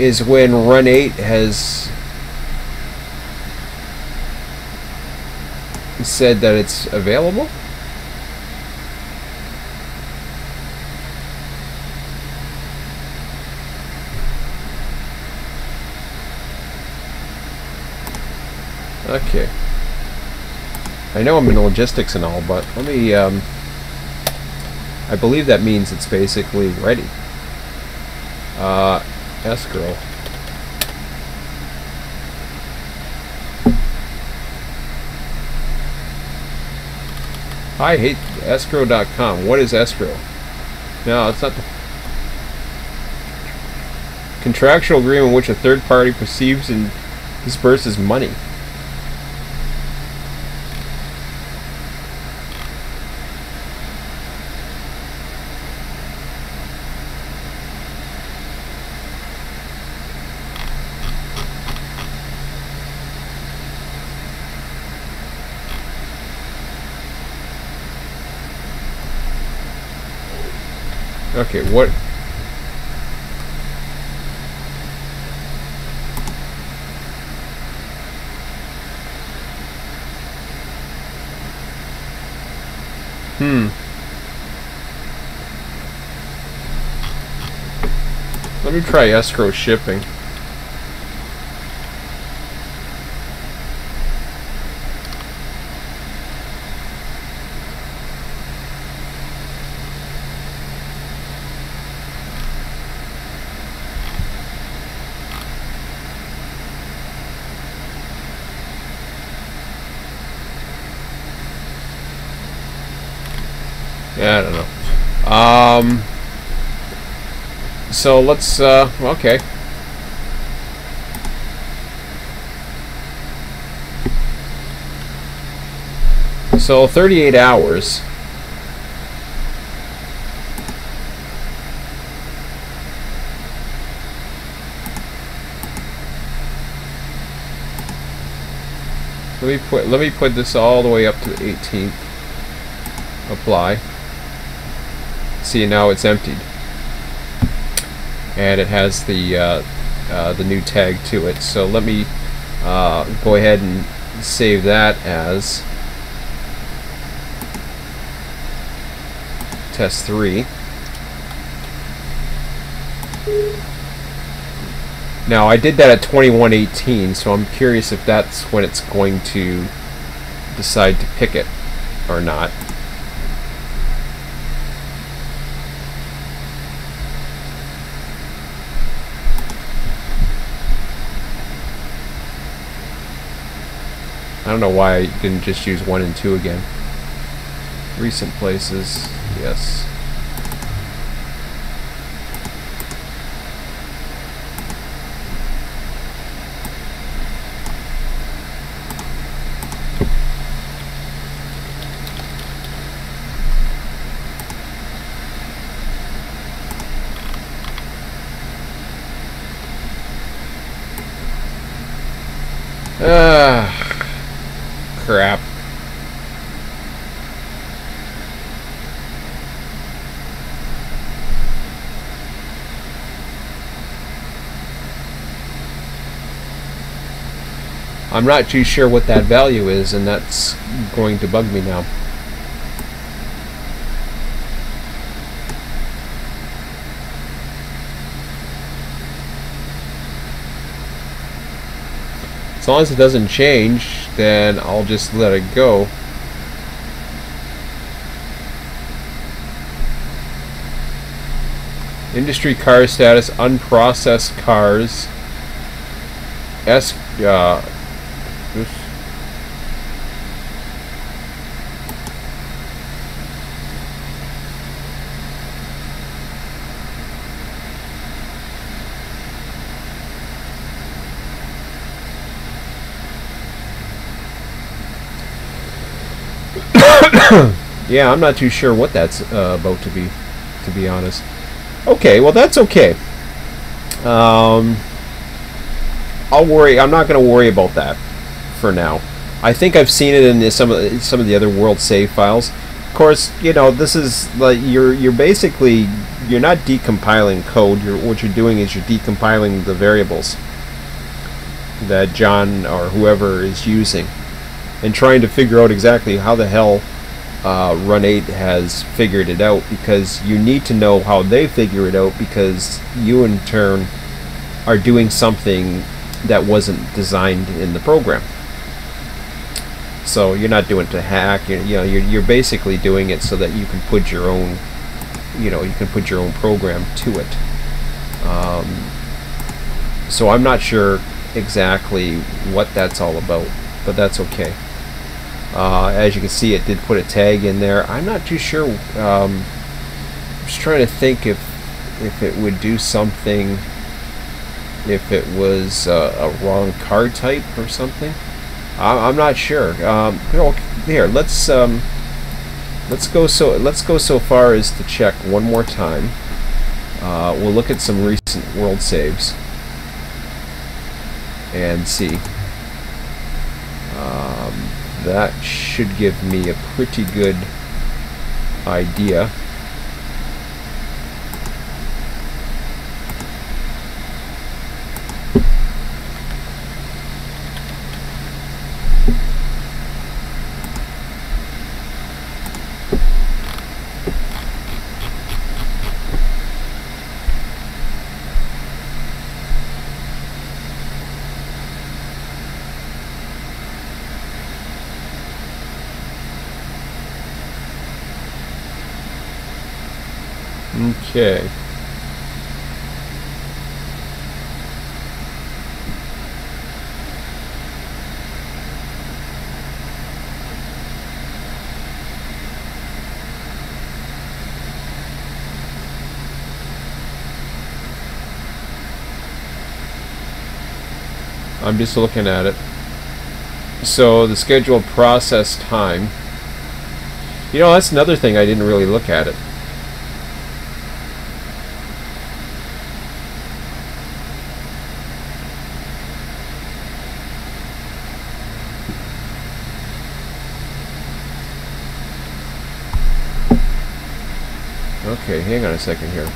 S1: is when Run8 has said that it's available. Okay. I know I'm in logistics and all, but let me, I believe that means it's basically ready. Escrow. I hate escrow.com. What is escrow? No, it's not the contractual agreement in which a third party receives and disperses money. Okay, what? Let me try escrow shipping. Yeah, I don't know. So let's, okay. So 38 hours. Let me put this all the way up to the 18th. Apply. See, now it's emptied, and it has the new tag to it. So let me go ahead and save that as test 3. Now I did that at 21:18, so I'm curious if that's when it's going to decide to pick it or not. I don't know why I didn't just use 1 and 2 again. Recent places, yes. Crap. I'm not too sure what that value is, and that's going to bug me now. As long as it doesn't change, then I'll just let it go. Industry car status, unprocessed cars. Oops. Yeah, I'm not too sure what that's about to be honest. Okay, well that's okay. I'm not going to worry about that for now. I think I've seen it in some of the other world save files. Of course, you know, this is like you're basically not decompiling code. What you're doing is you're decompiling the variables that John or whoever is using, and trying to figure out exactly how the hell Run8 has figured it out, because you need to know how they figure it out, because you in turn are doing something that wasn't designed in the program. So you're not doing it to hack. You're basically doing it so that you can put your own, you can put your own program to it. So I'm not sure exactly what that's all about, but that's okay. As you can see, it did put a tag in there. I'm not too sure. I'm just trying to think if it would do something if it was a wrong card type or something. I'm not sure. Here, let's go so far as to check one more time. We'll look at some recent world saves and see. That should give me a pretty good idea. Okay. I'm just looking at it. So the scheduled process time. That's another thing I didn't really look at it. Okay, hang on a second here.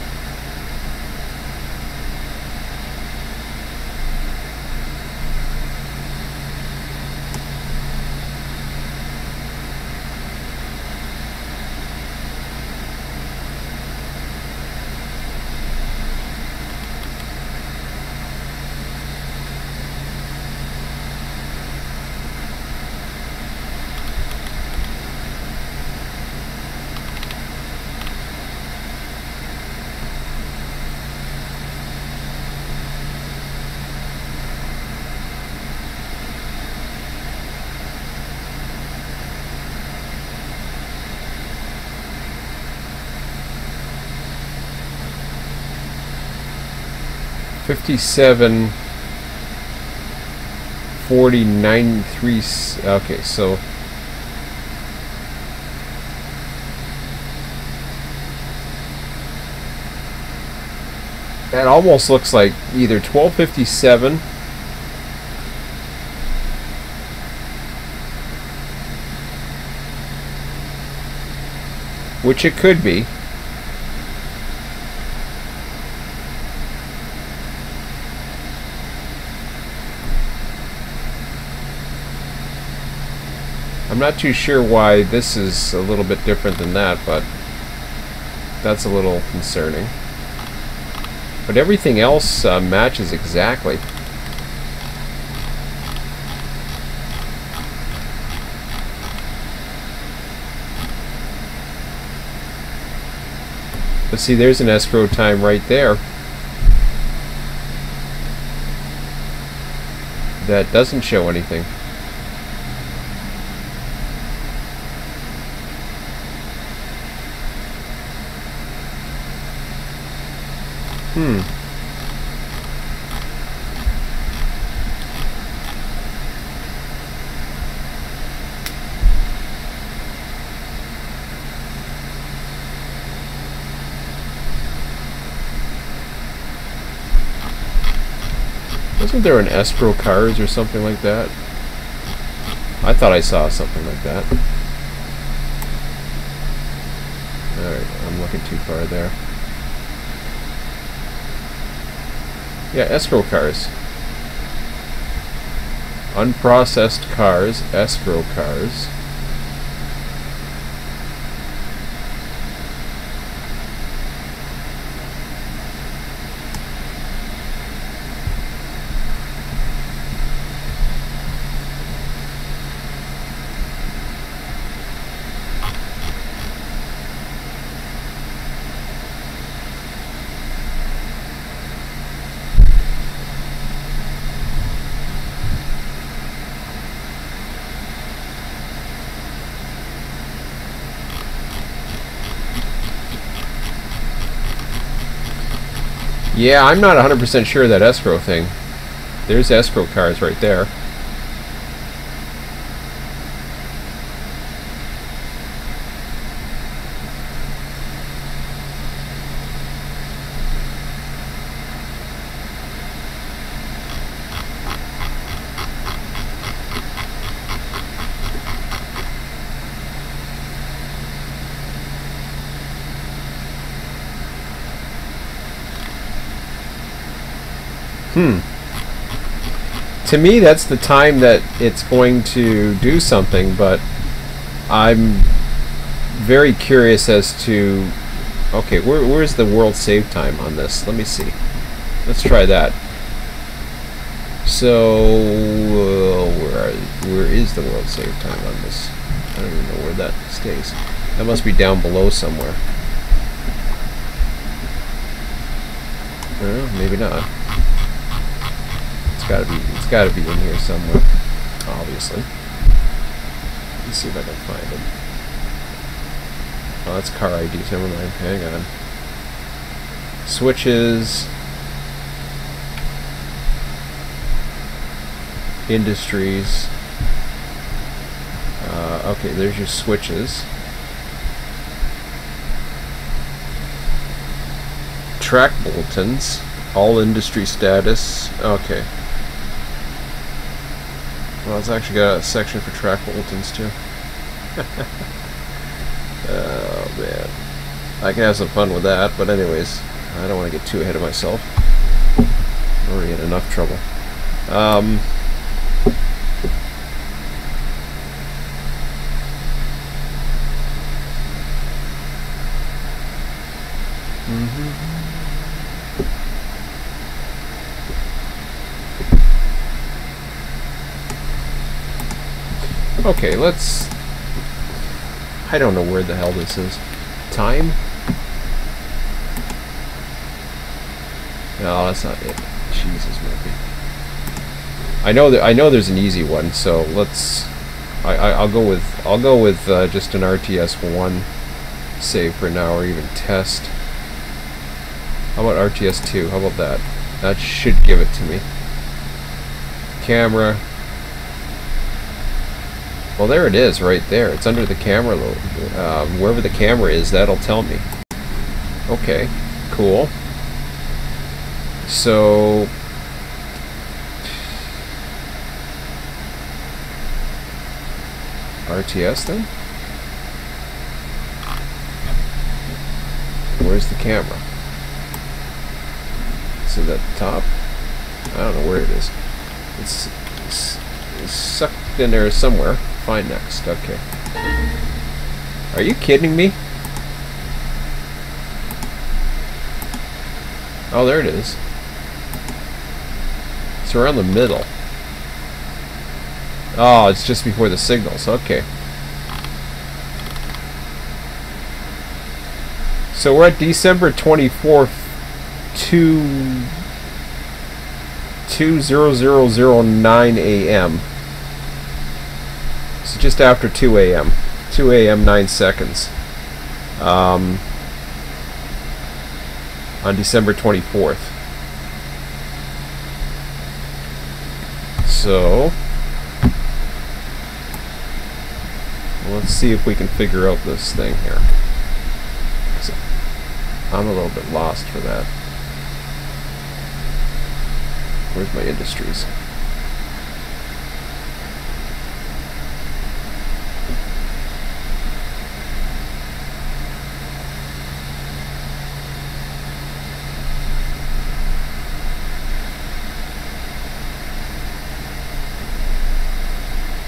S1: 57 49 3. Okay, so that almost looks like either 1257 which it could be. I'm not too sure why this is a little bit different than that, but that's a little concerning. But everything else matches exactly. But see, there's an escrow time right there that doesn't show anything. Wasn't there an escrow cars or something like that? I thought I saw something like that. Alright, I'm looking too far there. Yeah, escrow cars. Unprocessed cars, escrow cars. Yeah, I'm not 100% sure that escrow thing. There's escrow cars right there. To me, that's the time that it's going to do something, but I'm very curious as to... Okay, where's the world save time on this? Let me see. Let's try that. So, where is the world save time on this? I don't even know where that stays. That must be down below somewhere. Maybe not. It's gotta be in here somewhere, obviously. Let's see if I can find it. Oh, that's car ID. Never mind. Hang on. Switches. Industries. Okay, there's your switches. Track bulletins. All industry status. Okay. Well, it's actually got a section for track bulletins too. Oh man, I can have some fun with that. But anyways, I don't want to get too ahead of myself. I'm already in enough trouble. Okay, let's... I don't know where the hell this is. Time? No, that's not it. Jesus, Murphy. I know there's an easy one, so let's... I'll go with just an RTS 1 save for now, or even test. How about RTS 2? How about that? That should give it to me. Camera. Well, there it is right there. It's under the camera. Wherever the camera is, that'll tell me. Okay, cool. So... RTS then? Where's the camera? Is it at the top? I don't know where it is. It's sucked in there somewhere. Find next. Okay. Are you kidding me? Oh, there it is. It's around the middle. Oh, it's just before the signals. Okay. So we're at December 24th, 2:0009 a.m. So just after 2 a.m. 2 a.m. 9 seconds. On December 24th. So let's see if we can figure out this thing here. I'm a little bit lost for that. Where's my industries?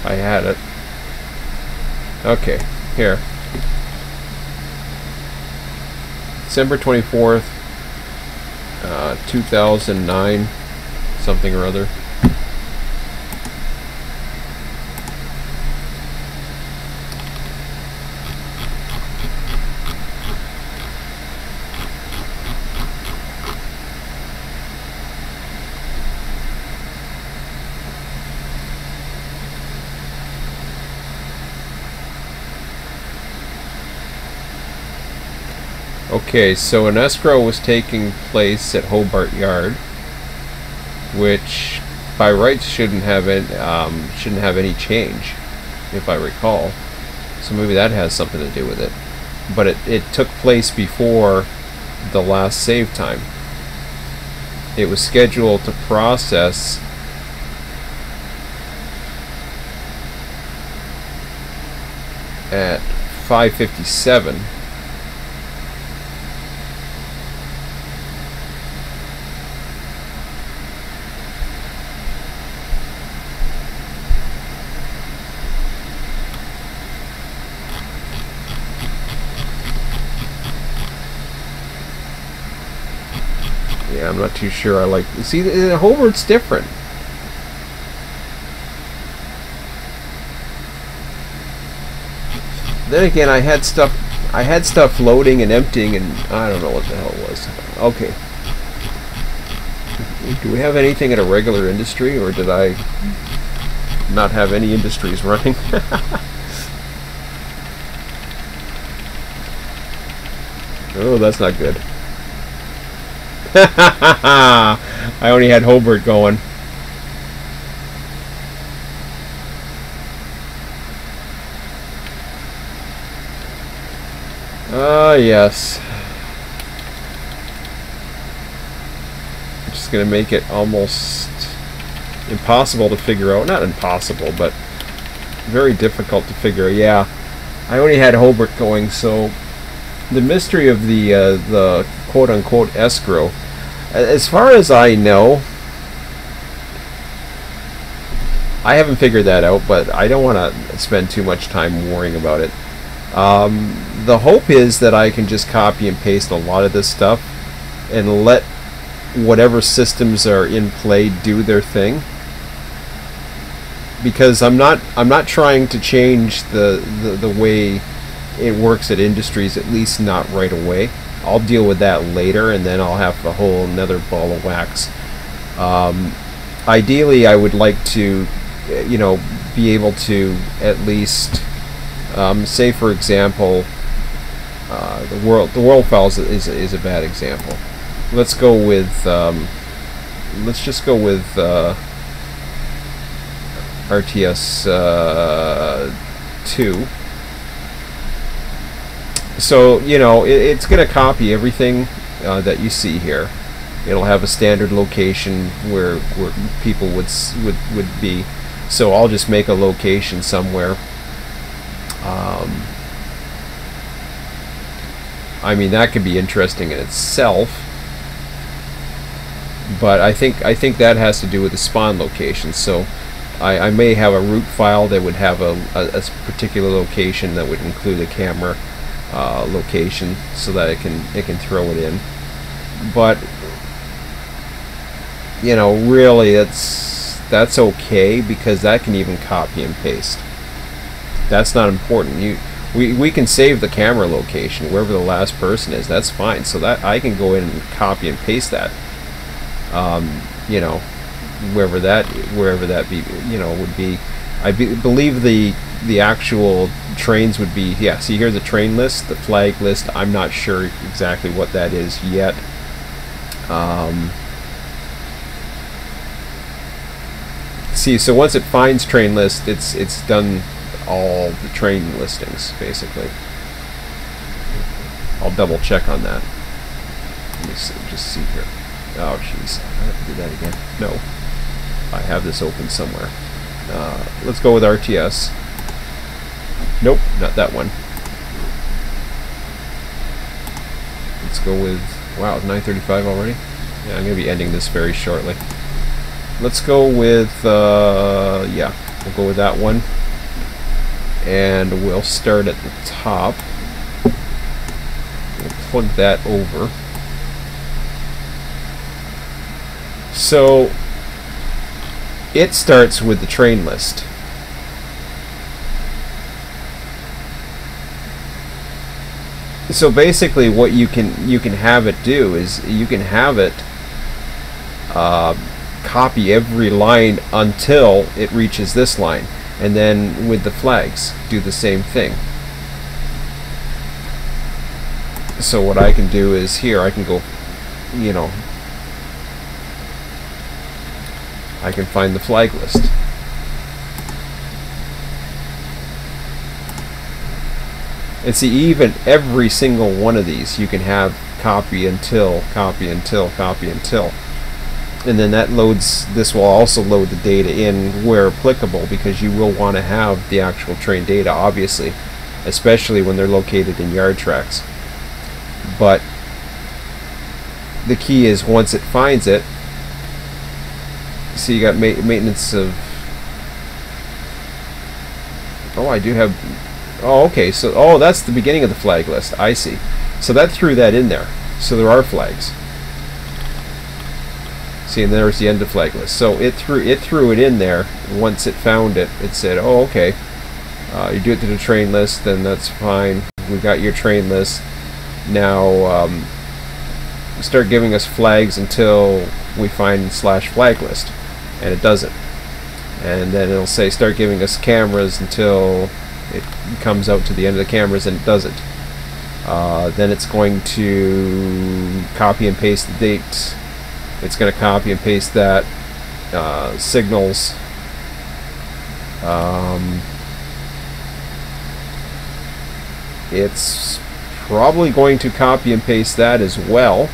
S1: I had it. Okay, here. December 24th, 2009, something or other. Okay, so an escrow was taking place at Hobart Yard, which by rights shouldn't have any change, if I recall. So maybe that has something to do with it. But it took place before the last save time. It was scheduled to process at 5:57. Yeah, I'm not too sure I like... See, Hobart's different. Then again, I had stuff loading and emptying, and I don't know what the hell it was. Okay. Do we have anything at a regular industry, or did I not have any industries running? Oh, that's not good. I only had Hobart going. Yes. I'm just gonna make it almost impossible to figure out. Not impossible, but very difficult to figure out. Yeah, I only had Hobart going, so the mystery of the quote-unquote escrow, as far as I know, I haven't figured that out, but I don't want to spend too much time worrying about it. The hope is that I can just copy and paste a lot of this stuff and let whatever systems are in play do their thing, because I'm not trying to change the way it works at industries, at least not right away. I'll deal with that later, and then I'll have a whole another ball of wax. Ideally, I would like to, you know, be able to at least say, for example, the world files is a bad example. Let's go with let's just go with RTS 2. So, you know, it's going to copy everything that you see here. It'll have a standard location where people would be. So I'll just make a location somewhere. I mean, that could be interesting in itself, but I think that has to do with the spawn location. So I may have a root file that would have a particular location that would include a camera location, so that it can throw it in. But you know, really, that's okay, because that can even copy and paste. That's not important. We can save the camera location wherever the last person is. That's fine. So that I can go in and copy and paste that. You know, wherever that be, you know, would be. I believe the actual trains would be, yeah. See, here's a train list, the flag list. I'm not sure exactly what that is yet. See, so once it finds train list, it's done all the train listings, basically. I'll double check on that. Let me just see here. Oh, jeez, I have to do that again. No, I have this open somewhere. Let's go with RTS. Nope, not that one. Let's go with, wow, it's 9:35 already? Yeah, I'm going to be ending this very shortly. Let's go with, yeah, we'll go with that one. And we'll start at the top. We'll plug that over. So, it starts with the train list. So basically what you can have it do is you can have it copy every line until it reaches this line, and then with the flags do the same thing. So what I can do is here I can go, you know, I can find the flag list. And see, even every single one of these you can have copy until, copy until, copy until. And then that loads, this will also load the data in where applicable, because you will want to have the actual train data, obviously, especially when they're located in yard tracks. But the key is once it finds it, see, you got maintenance of, oh, I do have, oh, okay, so, oh, that's the beginning of the flag list, I see. So that threw that in there, so there are flags. See, and there's the end of flag list. So it threw it in there. Once it found it, it said, oh, okay, you do it to the train list, then that's fine. We got your train list. Now start giving us flags until we find /flag list, and it doesn't. And then it'll say start giving us cameras until it comes out to the end of the cameras, and it doesn't. Then it's going to copy and paste the date. It's going to copy and paste that. Signals. It's probably going to copy and paste that as well,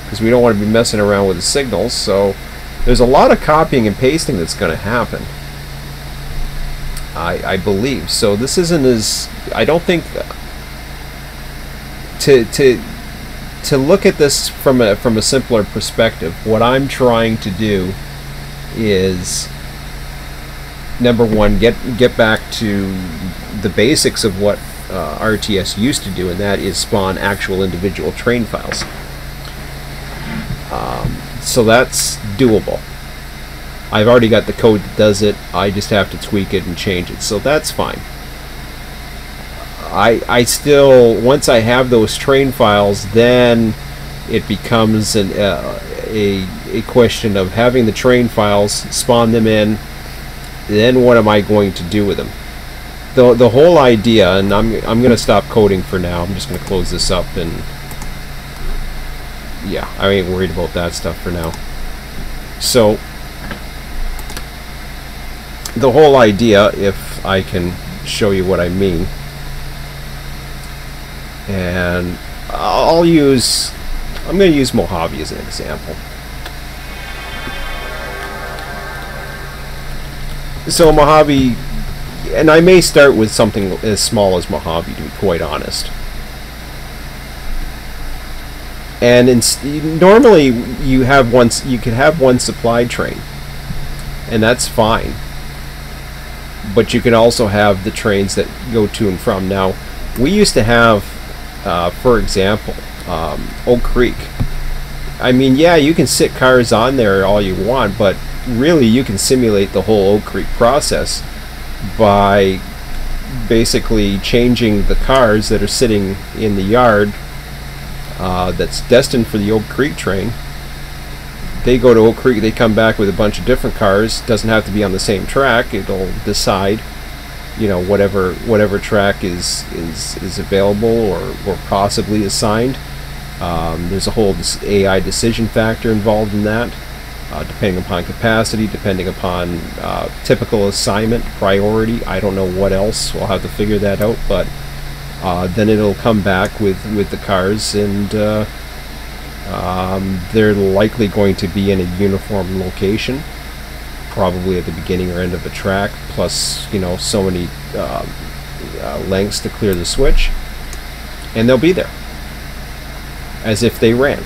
S1: because we don't want to be messing around with the signals. So there's a lot of copying and pasting that's going to happen, I believe. So this isn't as, I don't think, to look at this from a simpler perspective, what I'm trying to do is, number one, get back to the basics of what RTS used to do, and that is spawn actual individual train files. So that's doable. I've already got the code that does it. I just have to tweak it and change it, so that's fine. I still, once I have those train files, then it becomes a question of having the train files, spawn them in, then what am I going to do with them? The whole idea, and I'm going to stop coding for now. I'm just going to close this up, and yeah, I ain't worried about that stuff for now. So the whole idea, if I can show you what I mean, and I'm going to use Mojave as an example. So Mojave, and I may start with something as small as Mojave, to be quite honest. And normally you could have one supply train, and that's fine. But you can also have the trains that go to and from. Now, we used to have, for example, Oak Creek. I mean, yeah, you can sit cars on there all you want, but really you can simulate the whole Oak Creek process by basically changing the cars that are sitting in the yard that's destined for the Oak Creek train. They go to Oak Creek, they come back with a bunch of different cars. Doesn't have to be on the same track. It'll decide, you know, whatever track is available or possibly assigned. There's a whole AI decision factor involved in that, depending upon capacity, depending upon typical assignment, priority. I don't know what else. We'll have to figure that out, but then it'll come back with the cars, and they're likely going to be in a uniform location, probably at the beginning or end of the track, plus, you know, so many lengths to clear the switch, and they'll be there as if they ran.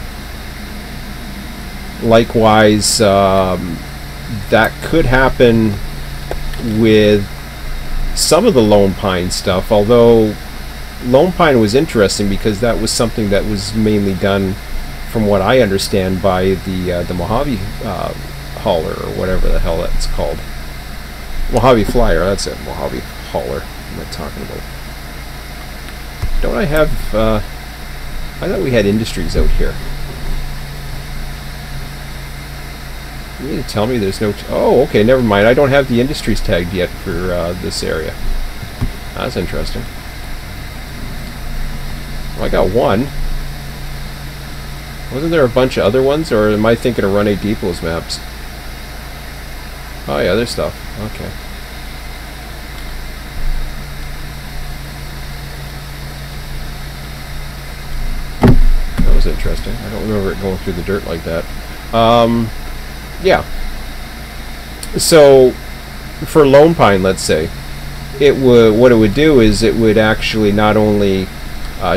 S1: Likewise, that could happen with some of the Lone Pine stuff, although Lone Pine was interesting because that was something that was mainly done, from what I understand, by the Mojave hauler, or whatever the hell that's called. Mojave Flyer, that's it. Mojave hauler. What am I talking about? Don't I have... I thought we had Industries out here. You mean to tell me there's no... oh, okay, never mind. I don't have the Industries tagged yet for this area. That's interesting. Well, I got one. Wasn't there a bunch of other ones, or am I thinking of Run8 Depot's maps? Oh yeah, there's stuff. Okay. That was interesting. I don't remember it going through the dirt like that. Yeah. So, for Lone Pine, let's say, what it would do is it would actually not only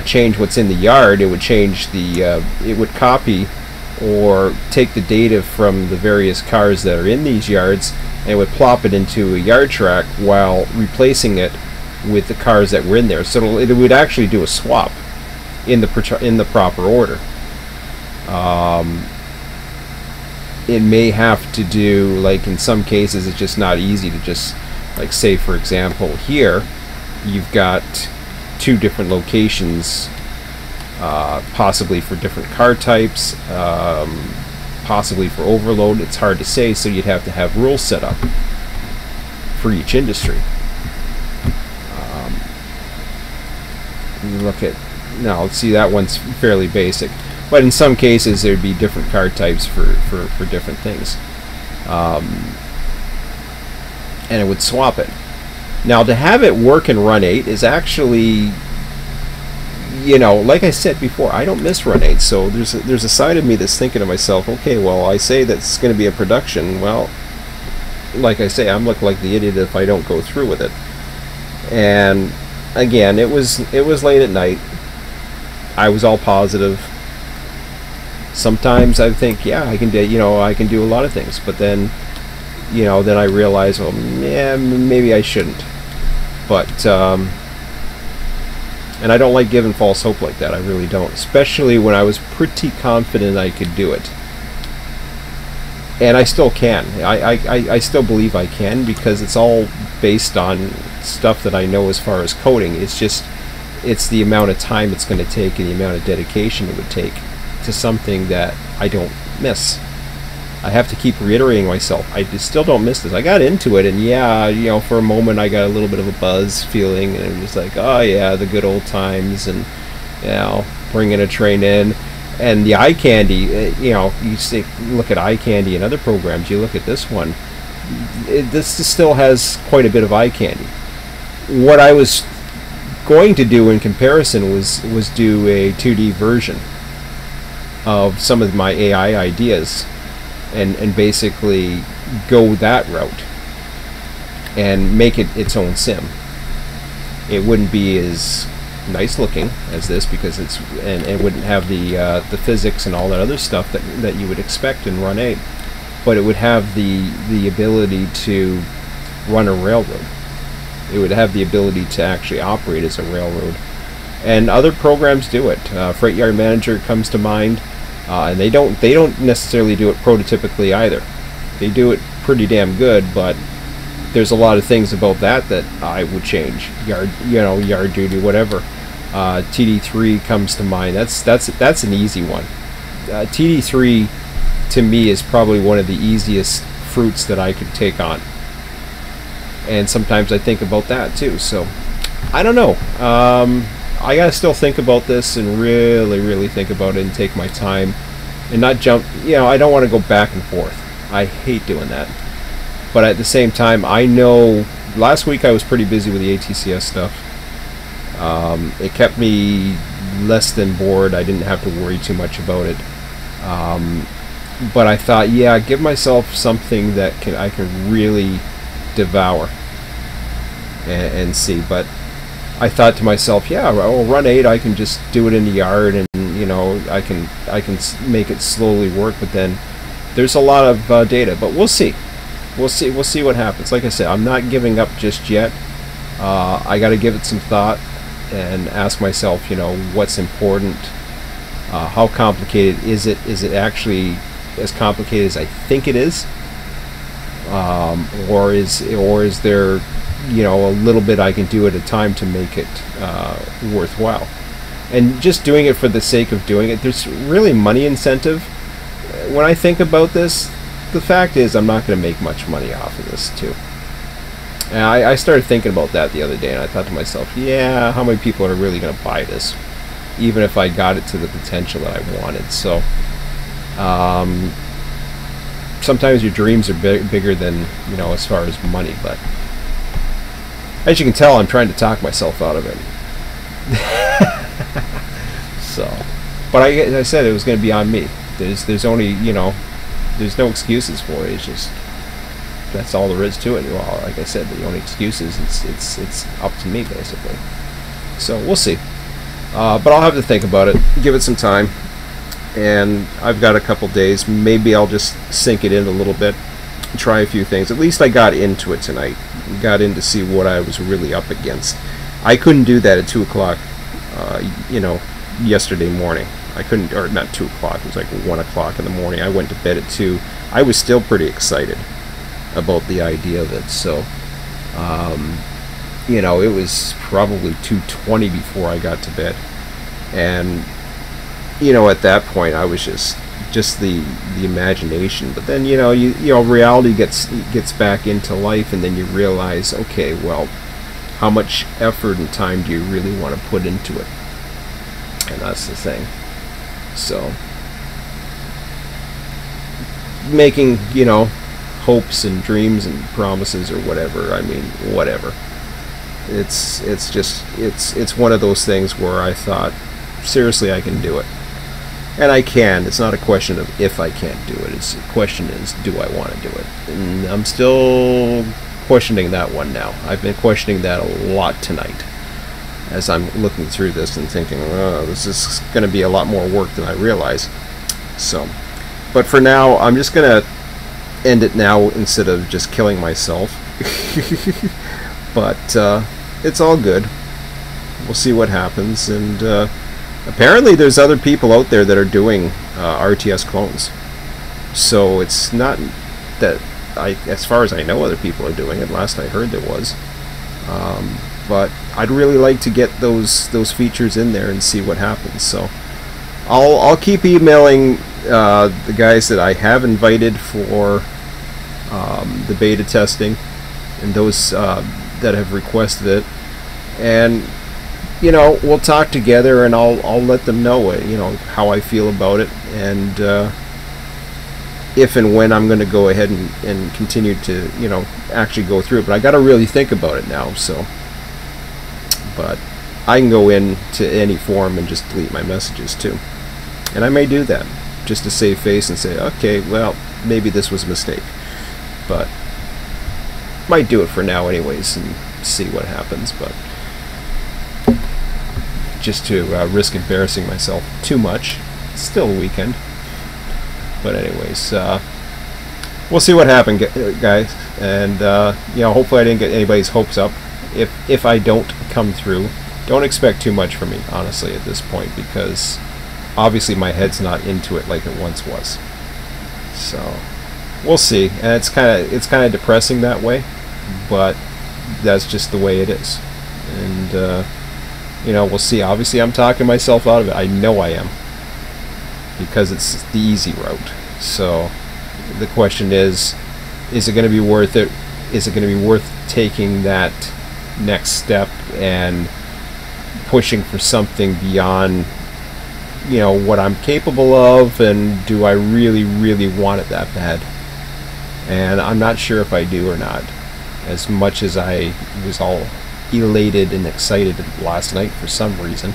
S1: change what's in the yard, it would change the it would copy or take the data from the various cars that are in these yards, and it would plop it into a yard track while replacing it with the cars that were in there. So it would actually do a swap in the proper order. It may have to do, like in some cases it's just not easy to just, like, say for example here you've got two different locations, possibly for different car types, possibly for overload. It's hard to say, so you'd have to have rules set up for each industry. Look at, now let's see, that one's fairly basic, but in some cases there'd be different car types for different things, and it would swap it. Now, to have it work in Run8 is actually, you know, like I said before, I don't miss Run8, so there's a side of me that's thinking to myself, okay, well, I say that's going to be a production. Well, like I say, I'm looking like the idiot if I don't go through with it. And again, it was late at night. I was all positive. Sometimes I think, yeah, I can do, you know, I can do a lot of things, but then, you know, then I realize, well, yeah, maybe I shouldn't. But and I don't like giving false hope like that. I really don't, especially when I was pretty confident I could do it. And I still can. I still believe I can, because it's all based on stuff that I know as far as coding. It's just, it's the amount of time it's going to take and the amount of dedication it would take to something that I don't miss. I have to keep reiterating myself, I still don't miss this. I got into it, and yeah, you know, for a moment I got a little bit of a buzz feeling, and I'm just like, oh yeah, the good old times, and, you know, bringing a train in. And the eye candy, you know, you say, look at eye candy and other programs. You look at this one. This still has quite a bit of eye candy. What I was going to do in comparison was do a 2D version of some of my AI ideas, and basically go that route and make it its own sim. It wouldn't be as nice looking as this because and it wouldn't have the physics and all that other stuff that you would expect in Run8, but it would have the ability to run a railroad. It would have the ability to actually operate as a railroad, and other programs do it. Freight Yard Manager comes to mind, and they don't necessarily do it prototypically either. They do it pretty damn good, but there's a lot of things about that I would change. Yard duty, whatever. TD3 comes to mind. That's an easy one. TD3 to me is probably one of the easiest fruits that I could take on. And sometimes I think about that too. So I don't know. I gotta still think about this and really think about it and take my time and not jump. You know, I don't want to go back and forth. I hate doing that. But at the same time, I know last week I was pretty busy with the ATCS stuff. It kept me less than bored. I didn't have to worry too much about it. But I thought, yeah, give myself something that I can really devour and see. But I thought to myself, yeah, well, Run8, I can just do it in the yard, and you know, I can make it slowly work. But then there's a lot of data. But we'll see. We'll see what happens. Like I said, I'm not giving up just yet. I got to give it some thought and ask myself, you know, what's important. How complicated is it? Is it actually as complicated as I think it is? Or is there, you know, a little bit I can do at a time to make it worthwhile? And just doing it for the sake of doing it, there's really money incentive. When I think about this, the fact is I'm not going to make much money off of this too. And I started thinking about that the other day, and I thought to myself, yeah, how many people are really going to buy this, even if I got it to the potential that I wanted? So sometimes your dreams are bigger than, you know, as far as money. But as you can tell, I'm trying to talk myself out of it. So, but I said it was going to be on me. There's only, you know, there's no excuses for it. It's just, that's all there is to it. Well, like I said, the only excuse is it's up to me, basically. So we'll see. But I'll have to think about it, give it some time, and I've got a couple days. Maybe I'll just sink it in a little bit, try a few things. At least I got into it tonight. Got in to see what I was really up against. I couldn't do that at 2 o'clock, you know, yesterday morning. I couldn't, or not 2 o'clock, it was like 1 o'clock in the morning. I went to bed at 2. I was still pretty excited about the idea of it. So, you know, it was probably 2:20 before I got to bed. And, you know, at that point, I was just the imagination. But then, you know, reality gets back into life, and then you realize, okay, well, how much effort and time do you really want to put into it? And that's the thing. So, making, you know, hopes and dreams and promises or whatever, I mean, whatever. It's one of those things where I thought, seriously, I can do it. And I can. It's not a question of if I can't do it. It's the question is, do I want to do it? And I'm still questioning that one now. I've been questioning that a lot tonight as I'm looking through this and thinking, oh, this is going to be a lot more work than I realize. So, but for now, I'm just going to end it now instead of just killing myself. But it's all good. We'll see what happens. And apparently there's other people out there that are doing RTS clones. So it's not that as far as I know, other people are doing it. Last I heard there was. But I'd really like to get those features in there and see what happens. So I'll keep emailing the guys that I have invited for the beta testing, and those that have requested it. And you know, we'll talk together, and I'll let them know, you know, how I feel about it, and if and when I'm going to go ahead and continue to, you know, actually go through it. But I got to really think about it now. So, but I can go into any forum and just delete my messages too, and I may do that just to save face and say, okay, well, maybe this was a mistake, but might do it for now anyways and see what happens. But just to risk embarrassing myself too much. It's still a weekend. But anyways, we'll see what happens, guys. And you know, hopefully I didn't get anybody's hopes up. If I don't come through, don't expect too much from me, honestly, at this point, because obviously my head's not into it like it once was. So we'll see. And it's kind of depressing that way, but that's just the way it is. And you know, we'll see. Obviously, I'm talking myself out of it. I know I am, because it's the easy route. So the question is it going to be worth it? Is it going to be worth taking that next step and pushing for something beyond, you know, what I'm capable of? And do I really, really want it that bad? And I'm not sure if I do or not. As much as I was all elated and excited last night for some reason,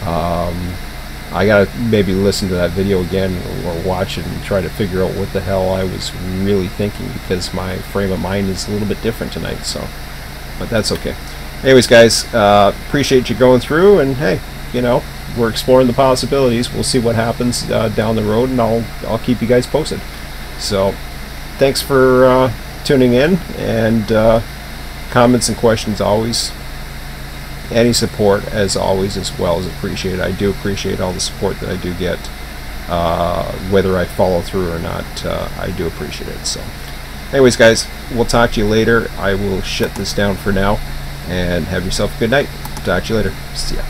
S1: I gotta maybe listen to that video again or watch it and try to figure out what the hell I was really thinking, because my frame of mind is a little bit different tonight. So, but that's okay. Anyways, guys, appreciate you going through, and hey, you know, we're exploring the possibilities. We'll see what happens down the road, and I'll keep you guys posted. So thanks for tuning in, and comments and questions always. Any support, as always, as well, is appreciated. I do appreciate all the support that I do get, whether I follow through or not. I do appreciate it. So anyways, guys, we'll talk to you later. I will shut this down for now, and have yourself a good night. Talk to you later. See ya.